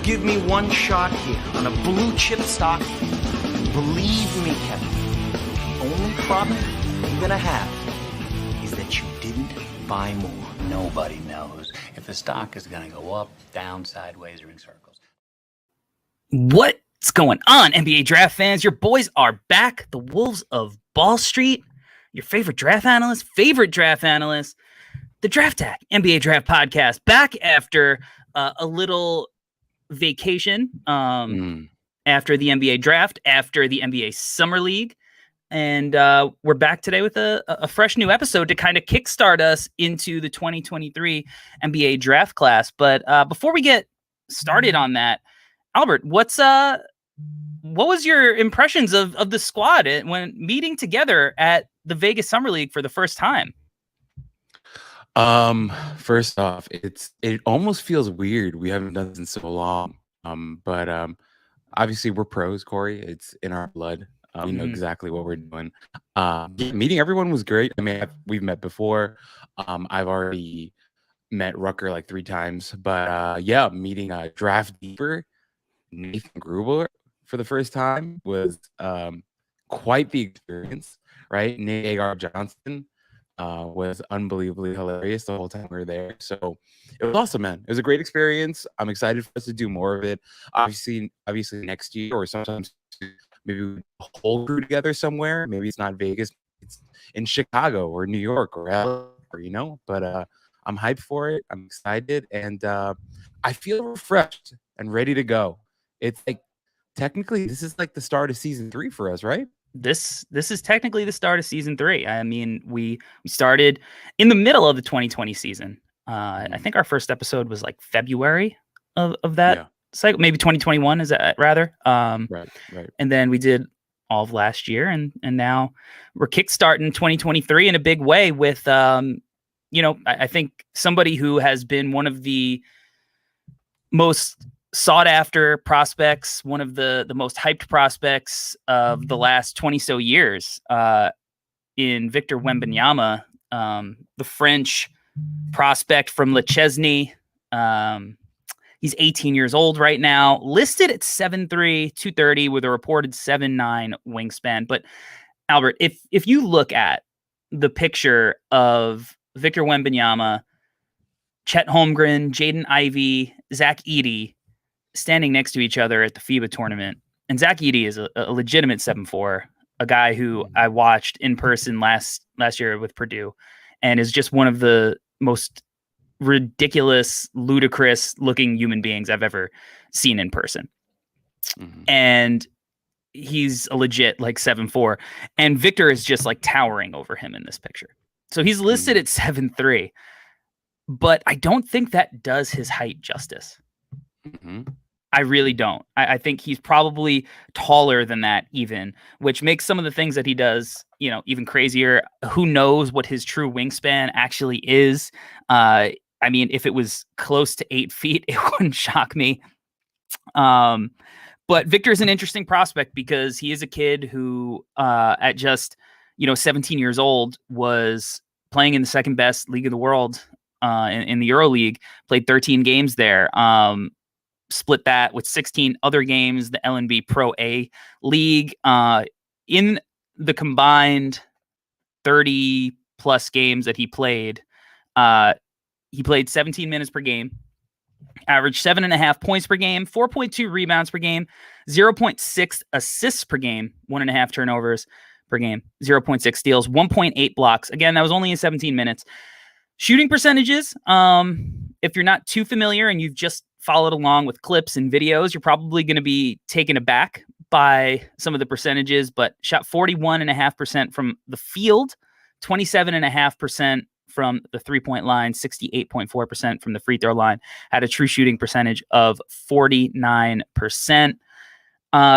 give me one shot here on a blue chip stock, believe me, Kevin, the only problem you're gonna have is that you didn't buy more. Nobody knows if the stock is gonna go up, down, sideways, or in circles. What's going on, NBA draft fans? Your boys are back. The Wolves of Ball Street, your favorite draft analyst, the Draft Tag NBA Draft Podcast, back after a little vacation after the NBA draft, after the NBA Summer League. And we're back today with a fresh new episode to kind of kickstart us into the 2023 NBA draft class. But before we get started on that, Albert, what was your impressions of the squad when meeting together at the Vegas Summer League for the first time? First off, it almost feels weird. We haven't done this in so long. But obviously we're pros, Corey. It's in our blood. We know exactly what we're doing. Meeting everyone was great. I mean, we've met before. I've already met Rucker like 3 times, but yeah, meeting Draft Deeper Nathan Gruber for the first time was quite the experience, right? Nate Agar Johnson was unbelievably hilarious the whole time we were there. So it was awesome, man. It was a great experience. I'm excited for us to do more of it. Obviously next year, or sometimes maybe we a whole crew together somewhere. Maybe it's not Vegas, it's in Chicago or New York or LA, but I'm hyped for it. I'm excited, and I feel refreshed and ready to go. It's like technically this is like the start of season 3 for us, right? This is technically the start of season 3. I mean, we started in the middle of the 2020 season. I think our first episode was like February of that cycle, maybe 2021 is that rather. Right. And then we did all of last year, and now we're kickstarting 2023 in a big way with I think somebody who has been one of the most sought after prospects, one of the most hyped prospects of the last 20 so years, in Victor Wembanyama, the French prospect from Le Chesney. He's 18 years old right now, listed at 7'3", 230 with a reported 7'9" wingspan. But Albert, if you look at the picture of Victor Wembanyama, Chet Holmgren, Jaden Ivey, Zach Edey standing next to each other at the FIBA tournament, and Zach Edey is a legitimate 7'4", a guy who I watched in person last year with Purdue, and is just one of the most ridiculous, ludicrous looking human beings I've ever seen in person. And he's a legit like 7'4", and Victor is just like towering over him in this picture. So he's listed at 7'3", but I don't think that does his height justice. I really don't. I think he's probably taller than that even, which makes some of the things that he does, even crazier. Who knows what his true wingspan actually is? I mean, if it was close to 8 feet, it wouldn't shock me. But Victor's an interesting prospect because he is a kid who, at just 17 years old, was playing in the second best league of the world, in the EuroLeague. Played 13 games there. Split that with 16 other games, the LNB Pro A League. In the combined 30 plus games that he played 17 minutes per game, averaged 7.5 points per game, 4.2 rebounds per game, 0.6 assists per game, 1.5 turnovers per game, 0.6 steals, 1.8 blocks. Again, that was only in 17 minutes. Shooting percentages, if you're not too familiar and you've just followed along with clips and videos, you're probably going to be taken aback by some of the percentages, but shot 41.5% from the field, 27.5% from the 3-point line, 68.4% from the free throw line, had a true shooting percentage of 49%.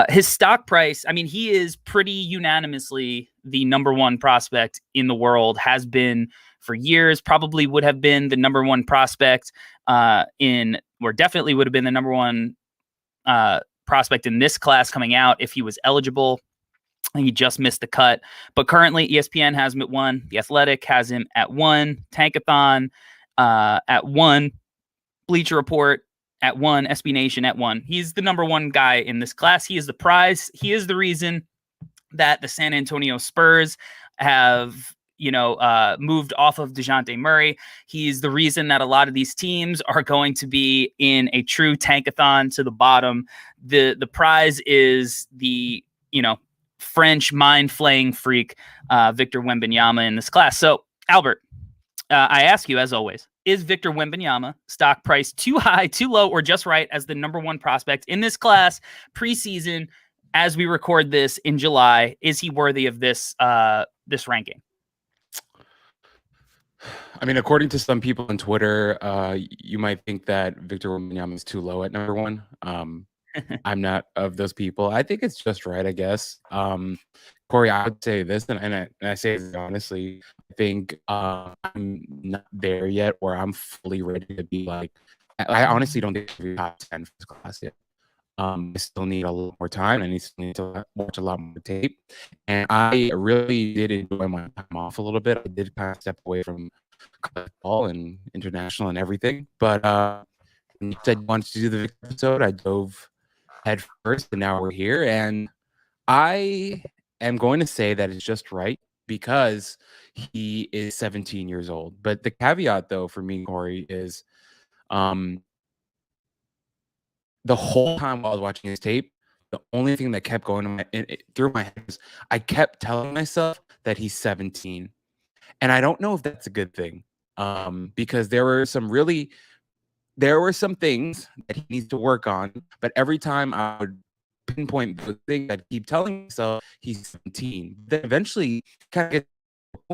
His stock price, I mean, he is pretty unanimously the number one prospect in the world, has been for years, probably would have been the number one prospect definitely would have been the number one prospect in this class coming out if he was eligible. He just missed the cut. But currently, ESPN has him at 1. The Athletic has him at 1. Tankathon at 1. Bleacher Report at 1, SB Nation at 1. He's the number 1 guy in this class. He is the prize. He is the reason that the San Antonio Spurs have, moved off of DeJounte Murray. He's the reason that a lot of these teams are going to be in a true tankathon to the bottom. The prize is the, French mind-flaying freak, Victor Wembanyama in this class. So, Albert, I ask you, as always, is Victor Wembanyama stock price too high, too low, or just right as the number 1 prospect in this class preseason? As we record this in July, is he worthy of this ranking? I mean, according to some people on Twitter, you might think that Victor Wembanyama is too low at number 1. I'm not of those people. I think it's just right, I guess. Corey, I would say this, and I say this honestly. I think I'm not there yet where I'm fully ready to be like. I honestly don't think we're top 10 for this class yet. I still need a lot more time. I still need to watch a lot more tape. And I really did enjoy my time off a little bit. I did kind of step away from college ball and international and everything. But when you said you wanted to do the Victor episode, I dove head first, and now we're here. And I am going to say that it's just right because he is 17 years old. But the caveat, though, for me, Corey, is the whole time while I was watching his tape, the only thing that kept going through my head was I kept telling myself that he's 17. And I don't know if that's a good thing, because there were some things that he needs to work on. But every time I would pinpoint the thing, I'd keep telling myself he's 17. Then eventually kind of get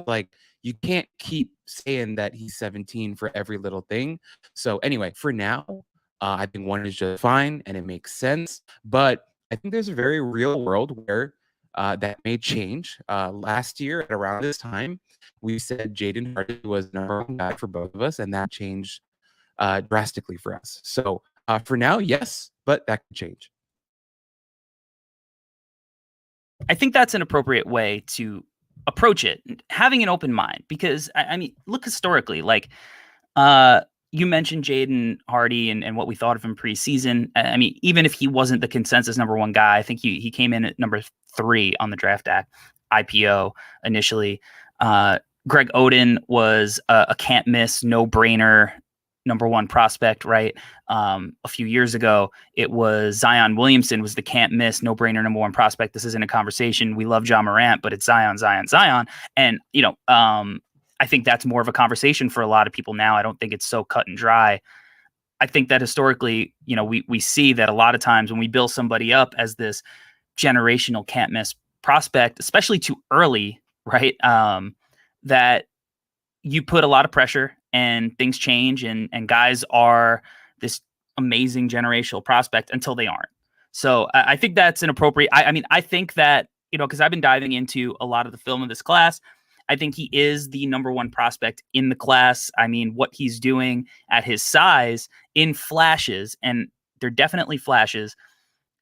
like, you can't keep saying that he's 17 for every little thing. So anyway, for now, I think 1 is just fine and it makes sense. But I think there's a very real world where that may change. Last year at around this time, we said Jaden Hardy was number 1 guy for both of us, and that changed drastically for us. So for now, yes, but that could change. I think that's an appropriate way to approach it, having an open mind, because I mean, look historically, like you mentioned Jaden Hardy and what we thought of him preseason. I mean, even if he wasn't the consensus number 1 guy, I think he came in at number 3 on the draft IPO initially. Greg Oden was a can't miss, no brainer number 1 prospect, right? A few years ago, it was Zion Williamson was the can't miss, no brainer number 1 prospect. This isn't a conversation. We love Ja Morant, but it's Zion. And, I think that's more of a conversation for a lot of people now. I don't think it's so cut and dry. I think that historically, we see that a lot of times when we build somebody up as this generational can't miss prospect, especially too early, right? That you put a lot of pressure and things change and guys are this amazing generational prospect until they aren't. So I think that's an appropriate, I mean, I think that, because I've been diving into a lot of the film of this class, I think he is the number 1 prospect in the class. I mean, what he's doing at his size in flashes, and they're definitely flashes,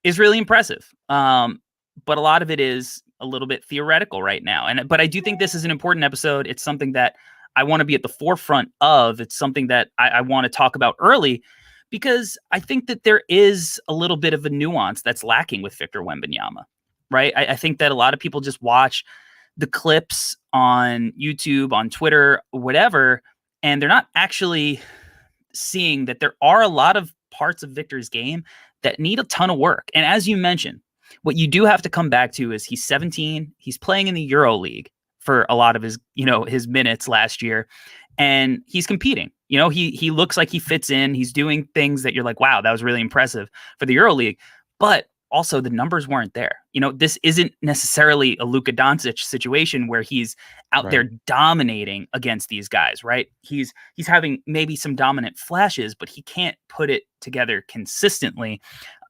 is really impressive. But a lot of it is a little bit theoretical right now. But I do think this is an important episode. It's something that I want to be at the forefront of. It's something that I want to talk about early, because I think that there is a little bit of a nuance that's lacking with Victor Wembanyama, right? I think that a lot of people just watch the clips on YouTube, on Twitter, whatever, and they're not actually seeing that there are a lot of parts of Victor's game that need a ton of work. And as you mentioned, what you do have to come back to is he's 17. He's playing in the Euro League for a lot of his, his minutes last year, and he's competing. He looks like he fits in. He's doing things that you're like, wow, that was really impressive for the Euro League. But also the numbers weren't there. This isn't necessarily a Luka Doncic situation where he's out there dominating against these guys, right? He's having maybe some dominant flashes, but he can't put it together consistently.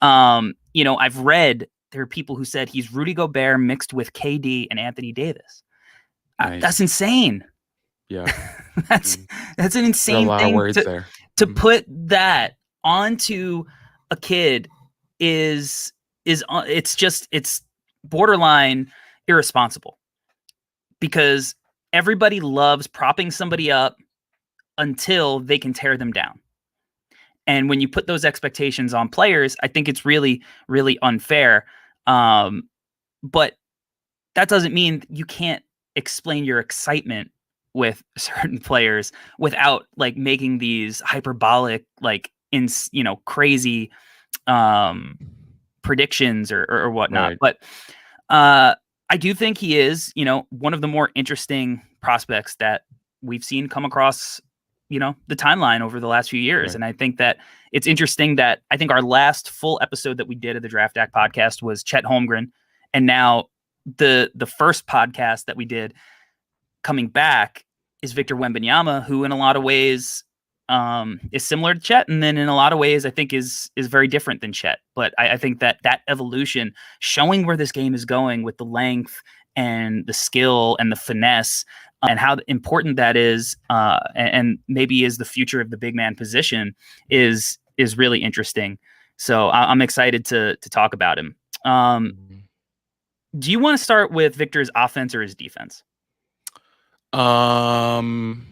I've read there are people who said he's Rudy Gobert mixed with KD and Anthony Davis. Nice. That's insane. Yeah. That's an insane thing to put that onto a kid is it's borderline irresponsible, because everybody loves propping somebody up until they can tear them down. And when you put those expectations on players, I think it's really, really unfair. But that doesn't mean you can't explain your excitement with certain players without like making these hyperbolic, like crazy predictions or whatnot. Right. But I do think he is, one of the more interesting prospects that we've seen come across, the timeline over the last few years. Right. And I think that it's interesting that I think our last full episode that we did of the Draft Act podcast was Chet Holmgren. And now the first podcast that we did coming back is Victor Wembanyama, who in a lot of ways is similar to Chet, and then in a lot of ways I think is very different than Chet. But I think that evolution, showing where this game is going with the length and the skill and the finesse, and how important that is, and maybe is the future of the big man position, is really interesting. So I'm excited to talk about him. Do you want to start with Victor's offense or his defense? Can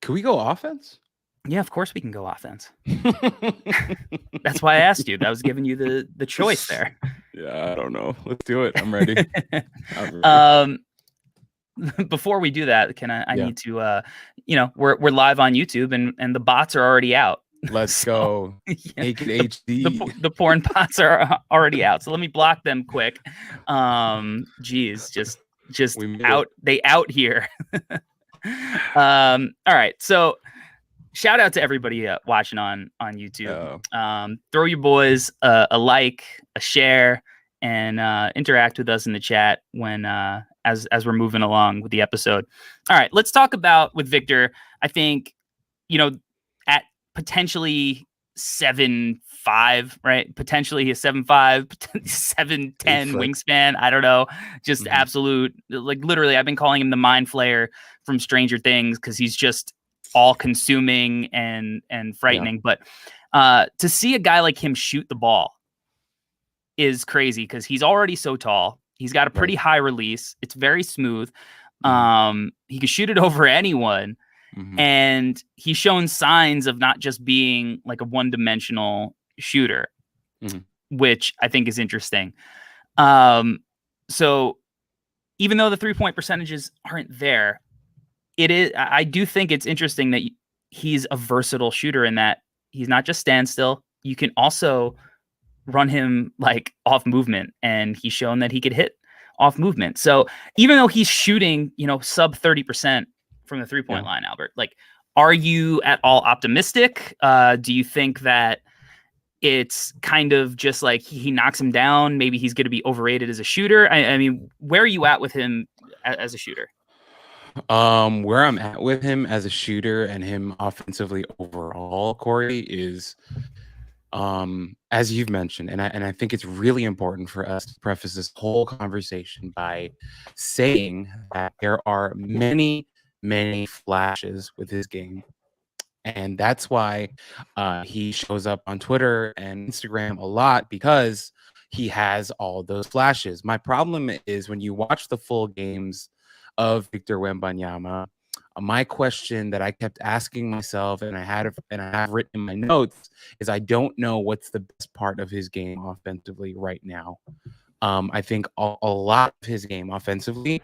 we go offense? Yeah, of course we can go offense. That's why I asked you. That was giving you the choice there. Yeah, I don't know. Let's do it. I'm ready. Before we do that, I need to we're live on YouTube and the bots are already out. Let's go. Naked HD. The porn bots are already out. So let me block them quick. Geez, just out. They out here. All right. So shout out to everybody watching on YouTube. Throw your boys a like, a share, and interact with us in the chat when as we're moving along with the episode. All right, let's talk about with Victor. I think at potentially 7'5", right? Potentially a 7'5", 7'10" wingspan. I don't know. Just absolute, like literally, I've been calling him the mind flayer from Stranger Things because he's just all consuming and frightening. Yeah. But to see a guy like him shoot the ball is crazy because he's already so tall. He's got a pretty high release. It's very smooth. He can shoot it over anyone. And he's shown signs of not just being like a one-dimensional shooter, which I think is interesting. So even though the 3-point percentages aren't there, I do think it's interesting that he's a versatile shooter in that he's not just standstill. You can also run him like off movement, and he's shown that he could hit off movement. So even though he's shooting, sub 30% from the 3-point line, Albert, like, are you at all optimistic? Do you think that it's kind of just like he knocks him down? Maybe he's going to be overrated as a shooter. I mean, where are you at with him as a shooter? Where I'm at with him as a shooter and him offensively overall, Corey, is as you've mentioned, and I think it's really important for us to preface this whole conversation by saying that there are many flashes with his game. And that's why he shows up on Twitter and Instagram a lot, because he has all those flashes. My problem is when you watch the full games of Victor Wembanyama, my question that I kept asking myself, and I have written in my notes, is I don't know what's the best part of his game offensively right now. I think a lot of his game offensively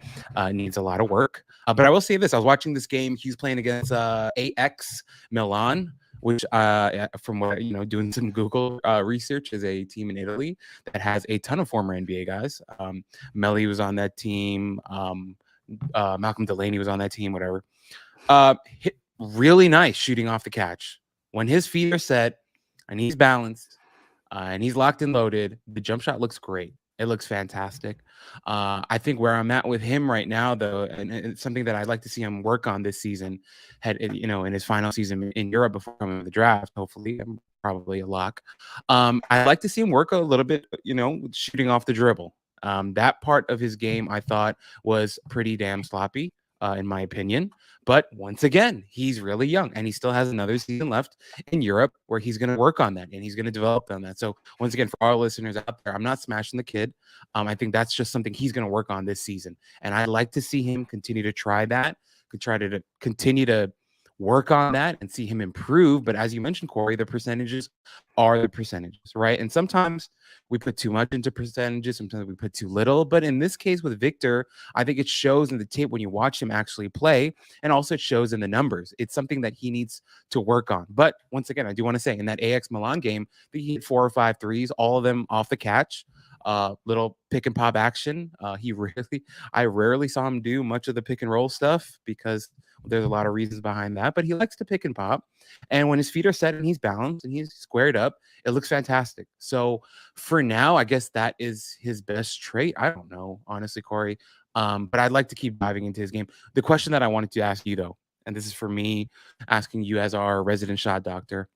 needs a lot of work. But I will say this: I was watching this game. He's playing against AX Milan, which, from what doing some Google research, is a team in Italy that has a ton of former NBA guys. Melly was on that team. Malcolm Delaney was on that team. Whatever. Hit really nice shooting off the catch. When his feet are set and he's balanced and he's locked and loaded, the jump shot looks great. It looks fantastic. I think where I'm at with him right now, though, and it's something that I'd like to see him work on this season, in his final season in Europe before coming to the draft, hopefully, probably a lock. I'd like to see him work a little bit, shooting off the dribble. That part of his game I thought was pretty damn sloppy, in my opinion. But once again, he's really young and he still has another season left in Europe where he's going to work on that and he's going to develop on that. So once again, for our listeners out there, I'm not smashing the kid. I think that's just something he's going to work on this season. And I'd like to see him continue to try that, try to continue to work on that and see him improve. But as you mentioned, Corey, the percentages are the percentages, right? And sometimes we put too much into percentages, sometimes we put too little. But in this case with Victor, I think it shows in the tape when you watch him actually play, and also it shows in the numbers. It's something that he needs to work on. But once again, I do want to say in that AX Milan game, he hit 4 or 5 threes, all of them off the catch. Little pick and pop action. I rarely saw him do much of the pick and roll stuff because there's a lot of reasons behind that, but he likes to pick and pop. And when his feet are set and he's balanced and he's squared up, it looks fantastic. So for now, I guess that is his best trait. I don't know, honestly, Corey. But I'd like to keep diving into his game. The question that I wanted to ask you, though, and this is for me asking you as our resident shot doctor.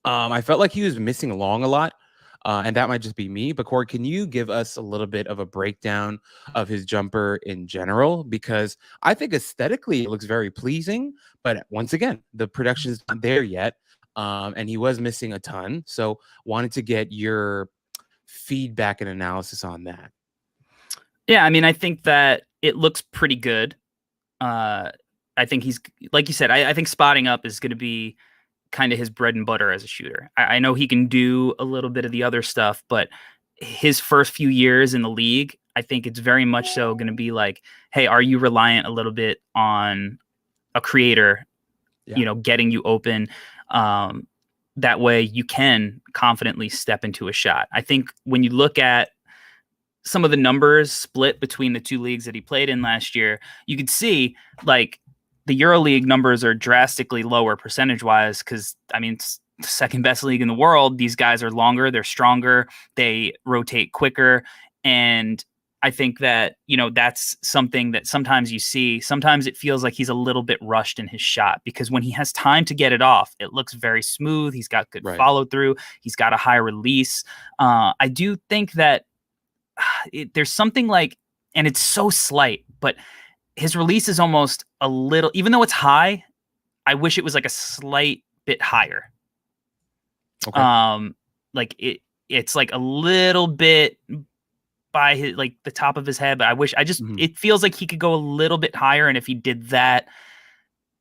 I felt like he was missing along a lot. And that might just be me, but Corey, can you give us a little bit of a breakdown of his jumper in general? Because I think aesthetically it looks very pleasing, but once again, the production is not there yet. And he was missing a ton. So wanted to get your feedback and analysis on that. Yeah, I mean, I think that it looks pretty good. I think he's, like you said, I think spotting up is going to be kind of his bread and butter as a shooter. I know he can do a little bit of the other stuff, but his first few years in the league, I think it's very much so going to be like, hey, are you reliant a little bit on a creator, getting you open? That way you can confidently step into a shot. I think when you look at some of the numbers split between the two leagues that he played in last year, you could see like the EuroLeague numbers are drastically lower percentage-wise because, I mean, it's the second best league in the world. These guys are longer, they're stronger, they rotate quicker, and I think that, that's something that sometimes you see. Sometimes it feels like he's a little bit rushed in his shot because when he has time to get it off, it looks very smooth. He's got good follow-through. He's got a high release. I do think that there's something like, and it's so slight, but his release is almost a little, even though it's high, I wish it was like a slight bit higher. Okay. Like it's like a little bit by his, like the top of his head, but it feels like he could go a little bit higher. And if he did that,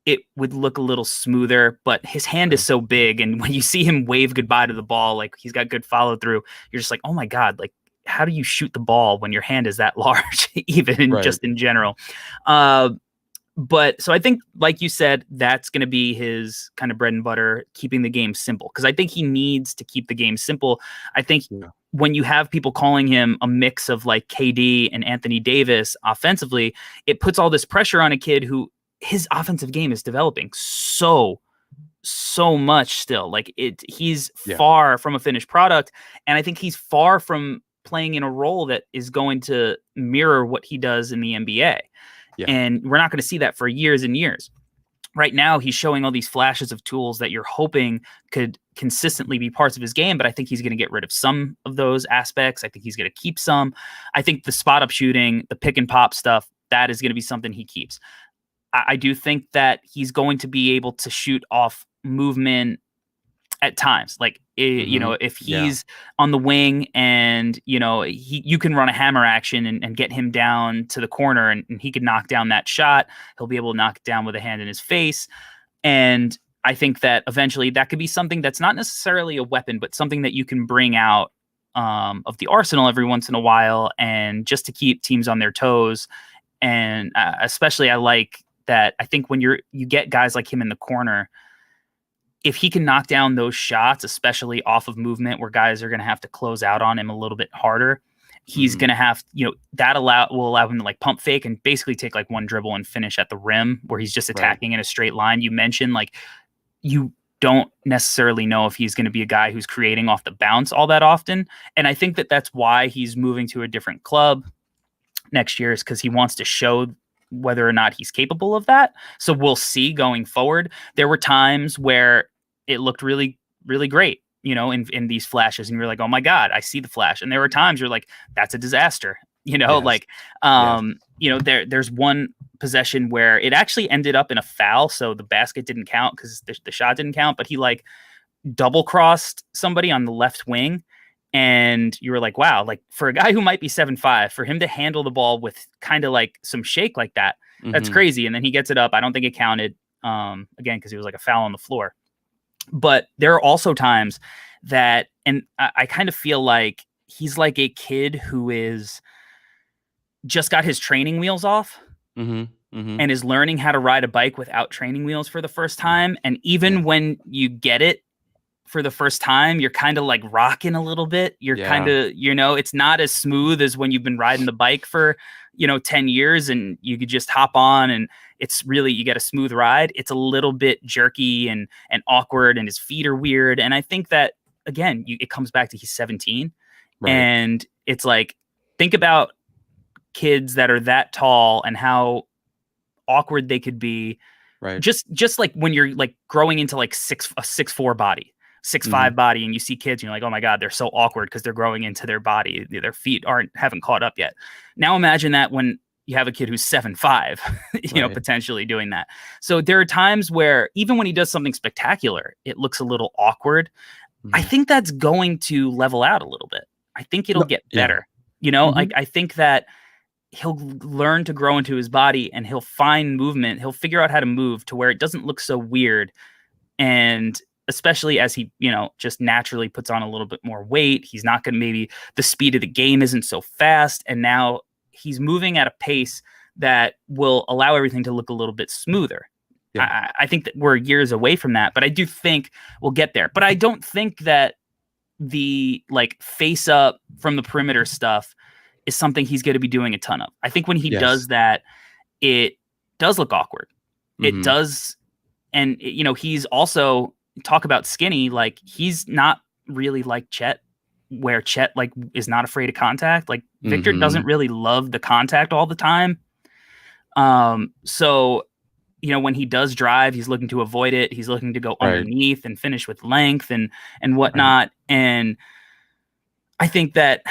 it would look a little smoother, but his hand is so big. And when you see him wave goodbye to the ball, like he's got good follow through, you're just like, oh my God, like, how do you shoot the ball when your hand is that large, even just in general? But so I think, like you said, that's going to be his kind of bread and butter, keeping the game simple. Because I think he needs to keep the game simple. I think when you have people calling him a mix of like KD and Anthony Davis offensively, it puts all this pressure on a kid who his offensive game is developing so much still. Like he's far from a finished product. And I think he's far from playing in a role that is going to mirror what he does in the NBA. Yeah. And we're not going to see that for years and years. Right now, he's showing all these flashes of tools that you're hoping could consistently be parts of his game, but I think he's going to get rid of some of those aspects. I think he's going to keep some. I think the spot up shooting, the pick and pop stuff, that is going to be something he keeps. I do think that he's going to be able to shoot off movement at times, like if he's on the wing and you can run a hammer action and get him down to the corner and he could knock down that shot. He'll be able to knock it down with a hand in his face. And I think that eventually that could be something that's not necessarily a weapon, but something that you can bring out of the arsenal every once in a while, and just to keep teams on their toes. And especially I like that. I think when you get guys like him in the corner, if he can knock down those shots, especially off of movement where guys are going to have to close out on him a little bit harder, he's going to have, that will allow him to like pump fake and basically take like one dribble and finish at the rim where he's just attacking in a straight line. You mentioned like you don't necessarily know if he's going to be a guy who's creating off the bounce all that often. And I think that that's why he's moving to a different club next year, is because he wants to show whether or not he's capable of that. So we'll see going forward. There were times where it looked really, really great, in these flashes. And you're like, oh my God, I see the flash. And there were times you're like, that's a disaster, there's one possession where it actually ended up in a foul. So the basket didn't count because the shot didn't count, but he like double crossed somebody on the left wing. And you were like, wow, like for a guy who might be 7'5", for him to handle the ball with kind of like some shake like that, that's crazy. And then he gets it up. I don't think it counted. again, because it was like a foul on the floor. But there are also times that, and I kind of feel like he's like a kid who is just got his training wheels off and is learning how to ride a bike without training wheels for the first time. And even when you get it for the first time, you're kind of like rocking a little bit. You're kind of, it's not as smooth as when you've been riding the bike for, 10 years and you could just hop on and it's really, you get a smooth ride. It's a little bit jerky and awkward and his feet are weird. And I think that, again, it comes back to he's 17. Right. And it's like, think about kids that are that tall and how awkward they could be. Right. Just like when you're like growing into like a 6'4" body, 6'5" body, and you see kids and you're like, oh my God, they're so awkward because they're growing into their body. Their feet haven't caught up yet. Now imagine that when you have a kid who's 7'5", potentially doing that. So there are times where even when he does something spectacular, it looks a little awkward. I think that's going to level out a little bit. I think it'll get better. Like I think that he'll learn to grow into his body and he'll find movement. He'll figure out how to move to where it doesn't look so weird. And especially as he, just naturally puts on a little bit more weight, he's not going to, maybe the speed of the game isn't so fast. And now he's moving at a pace that will allow everything to look a little bit smoother. Yeah. I think that we're years away from that, but I do think we'll get there. But I don't think that the like face up from the perimeter stuff is something he's going to be doing a ton of. I think when he does that, it does look awkward. It does. And, he's also, talk about skinny, like he's not really like Chet, where Chet like is not afraid of contact. Like Victor doesn't really love the contact all the time. So, when he does drive, he's looking to avoid it. He's looking to go underneath and finish with length and whatnot. Right. And I think that,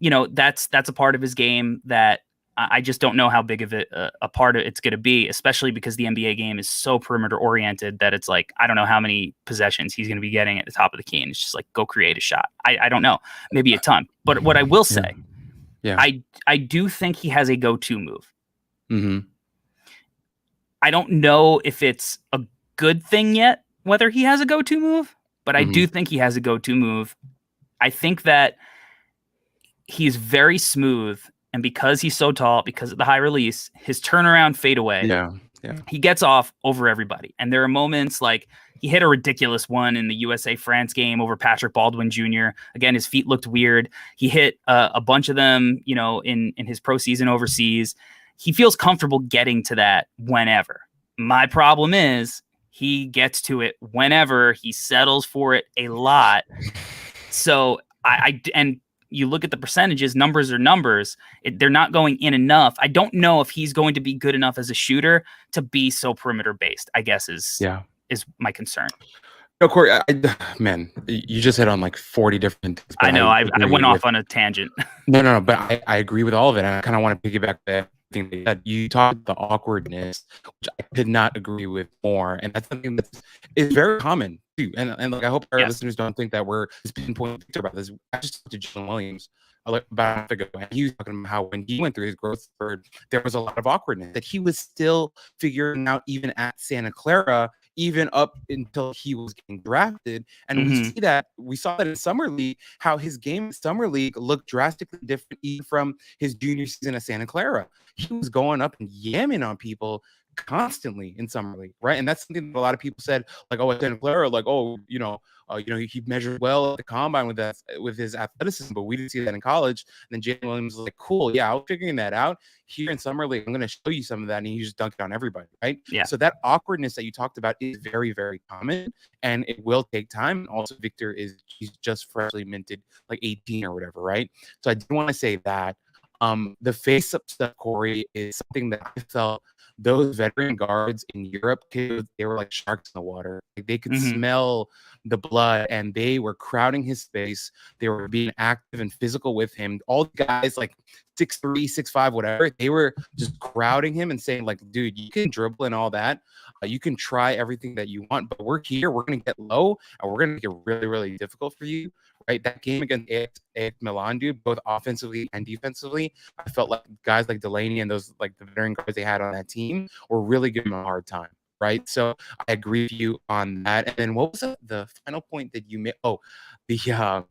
that's a part of his game that I just don't know how big of a part of it's going to be, especially because the NBA game is so perimeter oriented that it's like, I don't know how many possessions he's going to be getting at the top of the key. And it's just like, go create a shot. I don't know, maybe a ton. But what I will say, I do think he has a go-to move. I don't know if it's a good thing yet, whether he has a go-to move, but I do think he has a go-to move. I think that he's very smooth. And because he's so tall, because of the high release, his turnaround fadeaway, he gets off over everybody. And there are moments like he hit a ridiculous one in the USA-France game over Patrick Baldwin Jr. Again, his feet looked weird. He hit a bunch of them, in his pro season overseas. He feels comfortable getting to that whenever. My problem is he gets to it whenever. He settles for it a lot. So and you look at the percentages, numbers are numbers. They're not going in enough. I don't know if he's going to be good enough as a shooter to be so perimeter based, I guess is my concern. No, Corey, man, you just hit on like 40 different things. I know. I went off on a tangent. No, but I agree with all of it. And I kind of want to piggyback that thing that you talked about the awkwardness, which I could not agree with more. And that's something that is very common too. And like, I hope our listeners don't think that we're just pinpointing about this. I just talked to Jalen Williams about a month ago, and he was talking about how when he went through his growth spurt, there was a lot of awkwardness that he was still figuring out even at Santa Clara, even up until he was getting drafted. And we saw that in Summer League, how his game in Summer League looked drastically different even from his junior season at Santa Clara. He was going up and yamming on people constantly in Summer League, right? And that's something that a lot of people said, like, oh, at Santa Clara, like, oh, he measured well at the combine with his athleticism, but we didn't see that in college. And then Jalen Williams was like, cool, yeah, I was figuring that out here in Summer League. I'm going to show you some of that, and he just dunked it on everybody, right? Yeah. So that awkwardness that you talked about is very, very common, and it will take time. And also, he's just freshly minted, like 18 or whatever, right? So I do want to say that the face-up stuff, Corey, is something that I felt those veteran guards in Europe, they were like sharks in the water. Like, they could smell the blood, and they were crowding his space. They were being active and physical with him. All the guys like 6'3", 6'5", whatever, they were just crowding him and saying, like, dude, you can dribble and all that. You can try everything that you want, but we're here. We're going to get low, and we're going to make it really, really difficult for you. Right, that game against AX Milan, dude, both offensively and defensively, I felt like guys like Delaney and those like the veteran guards they had on that team were really giving him a hard time. right? So I agree with you on that. And then what was the final point that you made? Oh, the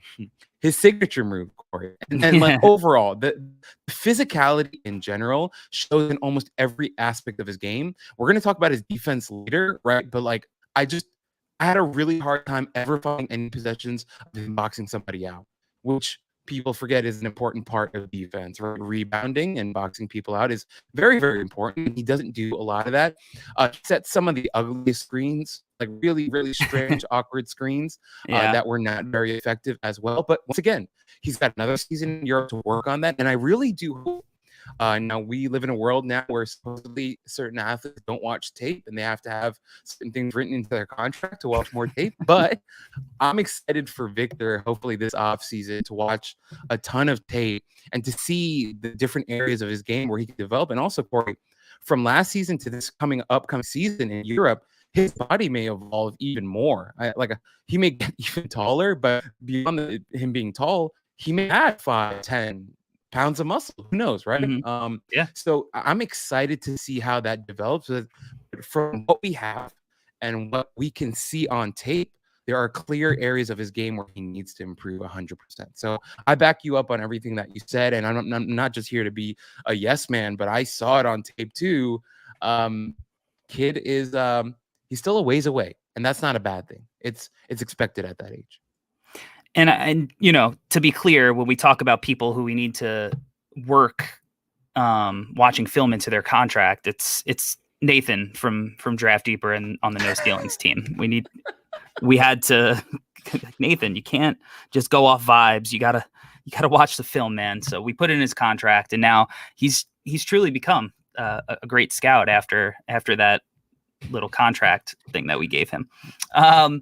his signature move, Corey. And then like overall, the physicality in general shows in almost every aspect of his game. We're going to talk about his defense later, right? But like I had a really hard time ever finding any possessions of him boxing somebody out, which people forget is an important part of defense, right? Rebounding and boxing people out is very, very important. He doesn't do a lot of that. He set some of the ugliest screens, like really, really strange, awkward screens that were not very effective as well. But once again, he's got another season in Europe to work on that. And I really do hope. Now we live in a world now where supposedly certain athletes don't watch tape and they have to have certain things written into their contract to watch more tape. But I'm excited for Victor, hopefully this offseason, to watch a ton of tape and to see the different areas of his game where he can develop. And also, Corey, from last season to this upcoming season in Europe, his body may evolve even more. He may get even taller, but beyond him being tall, he may add 5-10 pounds of muscle. Who knows, right? So I'm excited to see how that develops. From what we have and what we can see on tape, there are clear areas of his game where he needs to improve 100%. So I back you up on everything that you said, and I'm not just here to be a yes man, but I saw it on tape too. Kid is he's still a ways away, and that's not a bad thing. It's expected at that age. And you know, to be clear, when we talk about people who we need to work watching film into their contract, it's Nathan from Draft Deeper and on the No Stealings team. We had to Nathan, you can't just go off vibes. You gotta watch the film, man. So we put in his contract, and now he's truly become a great scout after that little contract thing that we gave him. I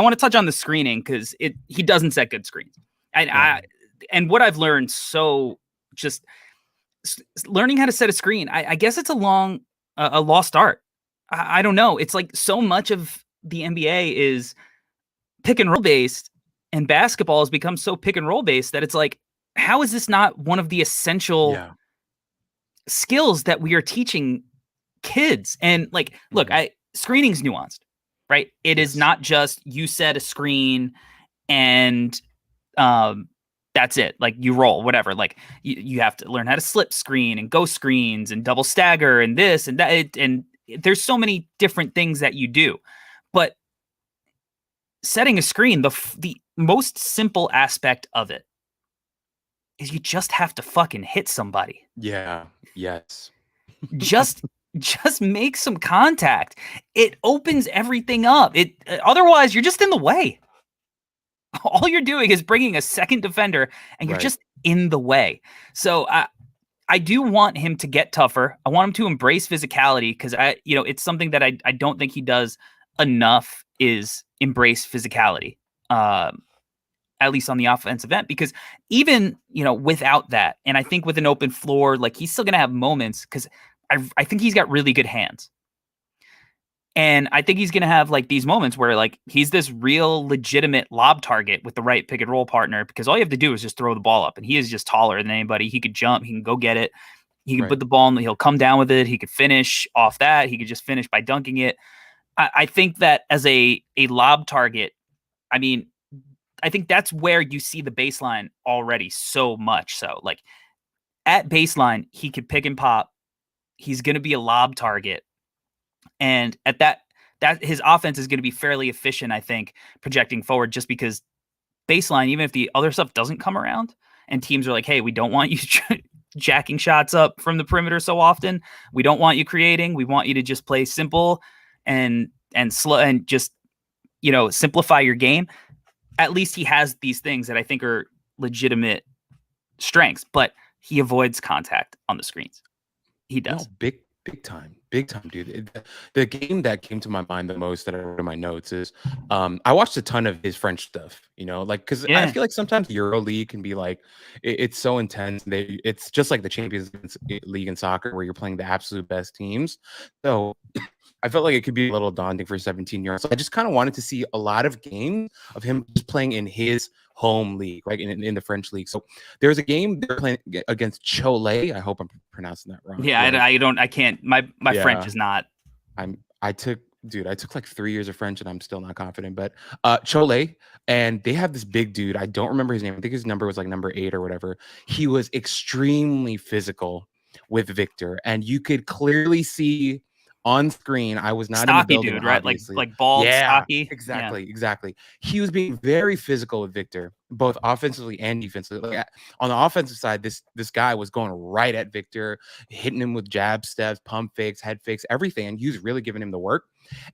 want to touch on the screening because he doesn't set good screens. And what I've learned, so just learning how to set a screen, I guess it's a lost art. I don't know. It's like so much of the NBA is pick and roll based, and basketball has become so pick and roll based that it's like, how is this not one of the essential skills that we are teaching kids? And like, look, screening's nuanced. Right. It is not just you set a screen and that's it. Like you roll, whatever. Like you have to learn how to slip screen and go screens and double stagger and this and that. And there's so many different things that you do. But setting a screen, the most simple aspect of it is you just have to fucking hit somebody. Yeah. Yes. Just make some contact. It opens everything up. Otherwise, you're just in the way. All you're doing is bringing a second defender, and you're just in the way. So I do want him to get tougher. I want him to embrace physicality because it's something that I don't think he does enough is embrace physicality. At least on the offensive end, because even without that, and I think with an open floor, like he's still gonna have moments because I think he's got really good hands. And I think he's going to have like these moments where like he's this real legitimate lob target with the right pick and roll partner, because all you have to do is just throw the ball up, and he is just taller than anybody. He could jump. He can go get it. He can put the ball in, he'll come down with it. He could finish off that. He could just finish by dunking it. I think that as a lob target, I mean, I think that's where you see the baseline already so much. So like at baseline, he could pick and pop. He's going to be a lob target. And at that his offense is going to be fairly efficient, I think, projecting forward, just because baseline, even if the other stuff doesn't come around and teams are like, hey, we don't want you jacking shots up from the perimeter so often. We don't want you creating. We want you to just play simple and slow and just, simplify your game. At least he has these things that I think are legitimate strengths, but he avoids contact on the screens. He does. No, big time, dude. The game that came to my mind the most that I wrote in my notes is I watched a ton of his French stuff, because I feel like sometimes EuroLeague can be like, it's so intense. It's just like the Champions League in soccer where you're playing the absolute best teams. So I felt like it could be a little daunting for 17-year-olds. So I just kind of wanted to see a lot of games of him just playing in his home league, right, in the French league. So there's a game they're playing against Cholet. I hope I'm pronouncing that wrong. Yeah, I can't. My French is not I took like 3 years of French and I'm still not confident. But Cholet, and they have this big dude. I don't remember his name. I think his number was like number 8 or whatever. He was extremely physical with Victor, and you could clearly see on screen. I was not in the Stocky building, dude, right? obviously. Like bald, Yeah, stocky. Yeah. exactly. He was being very physical with Victor, both offensively and defensively. Like, on the offensive side, this guy was going right at Victor, hitting him with jab steps, pump fakes, head fakes, everything, and he was really giving him the work.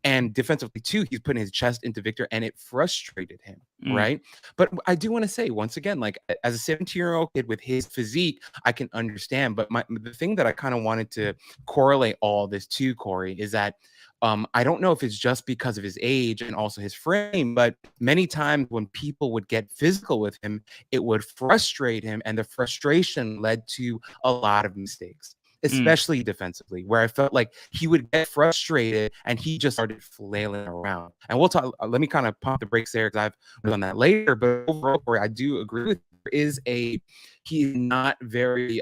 And defensively too, he's putting his chest into Victor, and it frustrated him, right? But I do want to say once again, like as a 17-year-old kid with his physique, I can understand. But the thing that I kind of wanted to correlate all this to, Corey, is that I don't know if it's just because of his age and also his frame, but many times when people would get physical with him, it would frustrate him, and the frustration led to a lot of mistakes, especially defensively, where I felt like he would get frustrated and he just started flailing around. And we'll talk. Let me kind of pump the brakes there because I've done that later. But overall, Corey, I do agree with you. He's not very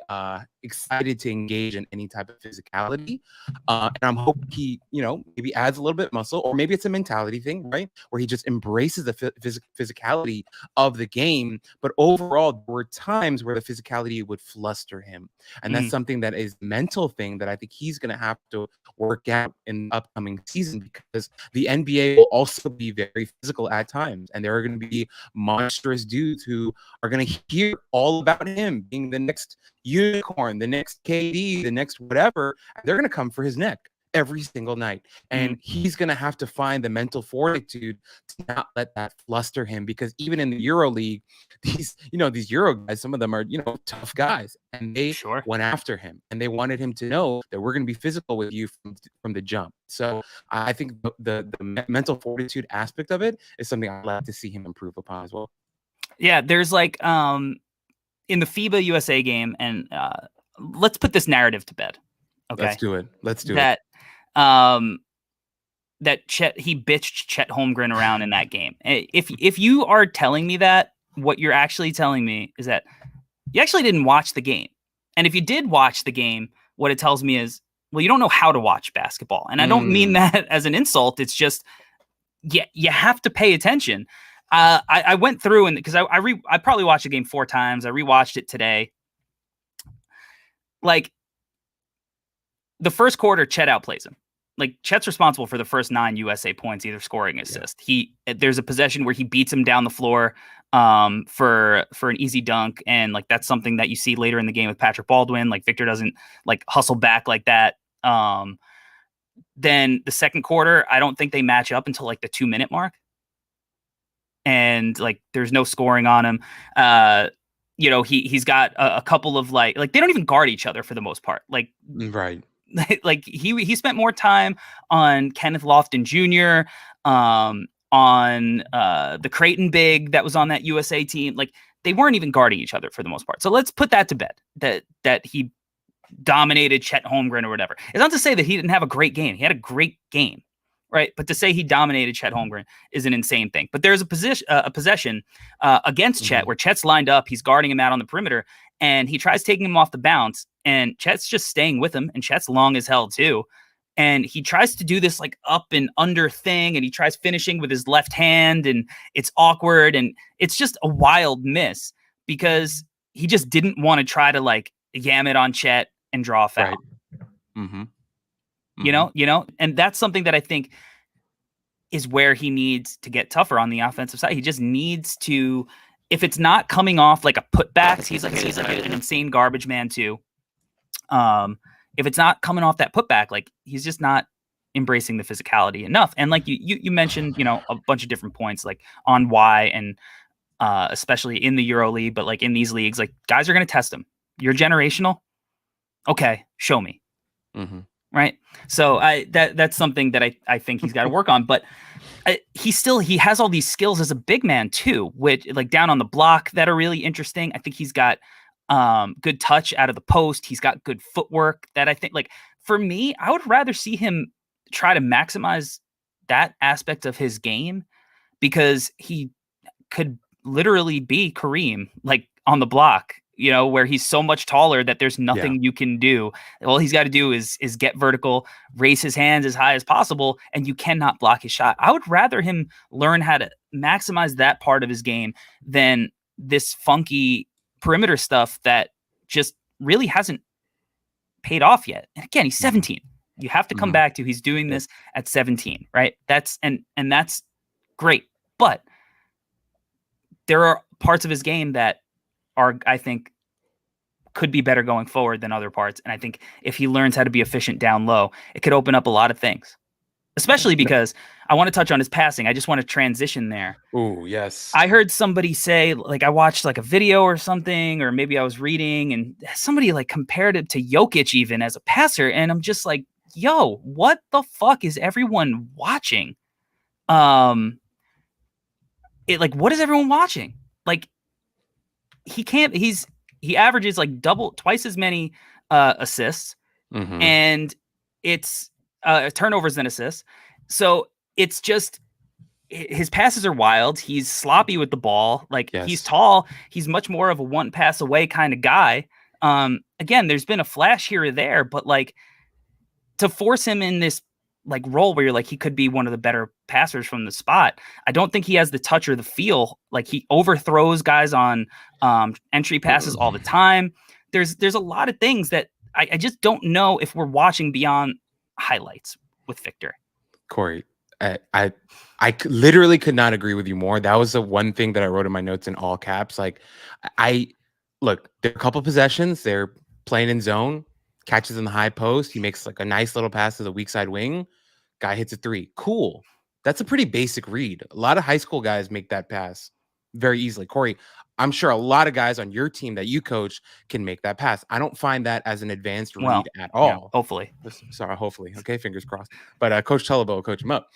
excited to engage in any type of physicality, and I'm hoping he, maybe adds a little bit of muscle, or maybe it's a mentality thing, right, where he just embraces the physicality of the game. But overall, there were times where the physicality would fluster him, and that's something that is a mental thing that I think he's going to have to work out in the upcoming season, because the NBA will also be very physical at times, and there are going to be monstrous dudes who are going to hear all about him being the next unicorn, the next KD, the next whatever. And they're going to come for his neck every single night. And he's going to have to find the mental fortitude to not let that fluster him, because even in the Euro League, these Euro guys, some of them are, tough guys, and they went after him, and they wanted him to know that we're going to be physical with you from the jump. So I think the mental fortitude aspect of it is something I'd like to see him improve upon as well. Yeah, there's like in the FIBA USA game, and let's put this narrative to bed. Okay, let's do it. That Chet, he bitched Chet Holmgren around in that game. If you are telling me that, what you're actually telling me is that you actually didn't watch the game. And if you did watch the game, what it tells me is, well, you don't know how to watch basketball. And I don't mean that as an insult. It's just, you have to pay attention. I went through, and because I probably watched the game 4 times. I rewatched it today. Like, the first quarter, Chet outplays him. Like, Chet's responsible for the first 9 USA points, either scoring or assist. There's a possession where he beats him down the floor for an easy dunk, and like that's something that you see later in the game with Patrick Baldwin. Like, Victor doesn't like hustle back like that. Then the second quarter, I don't think they match up until like the 2-minute mark. And like there's no scoring on him. He's got a couple of like they don't even guard each other for the most part. Like, right. Like he spent more time on Kenneth Lofton Jr., on the Creighton big that was on that USA team. Like, they weren't even guarding each other for the most part. So let's put that to bed, that he dominated Chet Holmgren or whatever. It's not to say that he didn't have a great game. He had a great game. Right, but to say he dominated Chet Holmgren is an insane thing. But there's a possession against Chet where Chet's lined up, he's guarding him out on the perimeter, and he tries taking him off the bounce, and Chet's just staying with him, and Chet's long as hell too. And he tries to do this like up and under thing, and he tries finishing with his left hand, and it's awkward, and it's just a wild miss because he just didn't want to try to like yam it on Chet and draw a foul. Right. And that's something that I think is where he needs to get tougher on the offensive side. He just needs to, if it's not coming off like a putback, he's like an insane garbage man too. If it's not coming off that putback, like he's just not embracing the physicality enough. And like you mentioned, a bunch of different points like on why, and especially in the Euro League, but like in these leagues, like guys are going to test him. You're generational. Okay, show me. Right. So that's something that I think he's got to work on. But he has all these skills as a big man too, which like down on the block that are really interesting. I think he's got good touch out of the post. He's got good footwork that I think, like, for me, I would rather see him try to maximize that aspect of his game, because he could literally be Kareem like on the block where he's so much taller that there's nothing you can do. All he's got to do is get vertical, raise his hands as high as possible, and you cannot block his shot. I would rather him learn how to maximize that part of his game than this funky perimeter stuff that just really hasn't paid off yet. And again, he's 17. You have to come back to he's doing this at 17, right? That's great. But there are parts of his game that are, I think, could be better going forward than other parts. And I think if he learns how to be efficient down low, it could open up a lot of things. Especially because I want to touch on his passing. I just want to transition there. Oh, yes. I heard somebody say, like, I watched like a video or something, or maybe I was reading, and somebody like compared it to Jokic even as a passer. And I'm just like, yo, what the fuck is everyone watching? What is everyone watching? Like, he averages like twice as many assists, and it's turnovers than assists. So it's just, his passes are wild. He's sloppy with the ball. He's tall. He's much more of a one pass away kind of guy. Again, there's been a flash here or there, but like, to force him in this like role where you're like, he could be one of the better passers from the spot, I don't think he has the touch or the feel. Like, he overthrows guys on entry passes all the time. There's a lot of things that I just don't know if we're watching beyond highlights with Victor. Corey, I literally could not agree with you more. That was the one thing that I wrote in my notes in all caps. Like, look, there are a couple possessions. They're playing in zone, catches in the high post. He makes like a nice little pass to the weak side wing. Guy hits a three. Cool. That's a pretty basic read. A lot of high school guys make that pass very easily. Corey, I'm sure a lot of guys on your team that you coach can make that pass. I don't find that as an advanced read at all. Yeah, hopefully. Sorry, hopefully. Okay, fingers crossed. But Coach Tullibo will coach him up.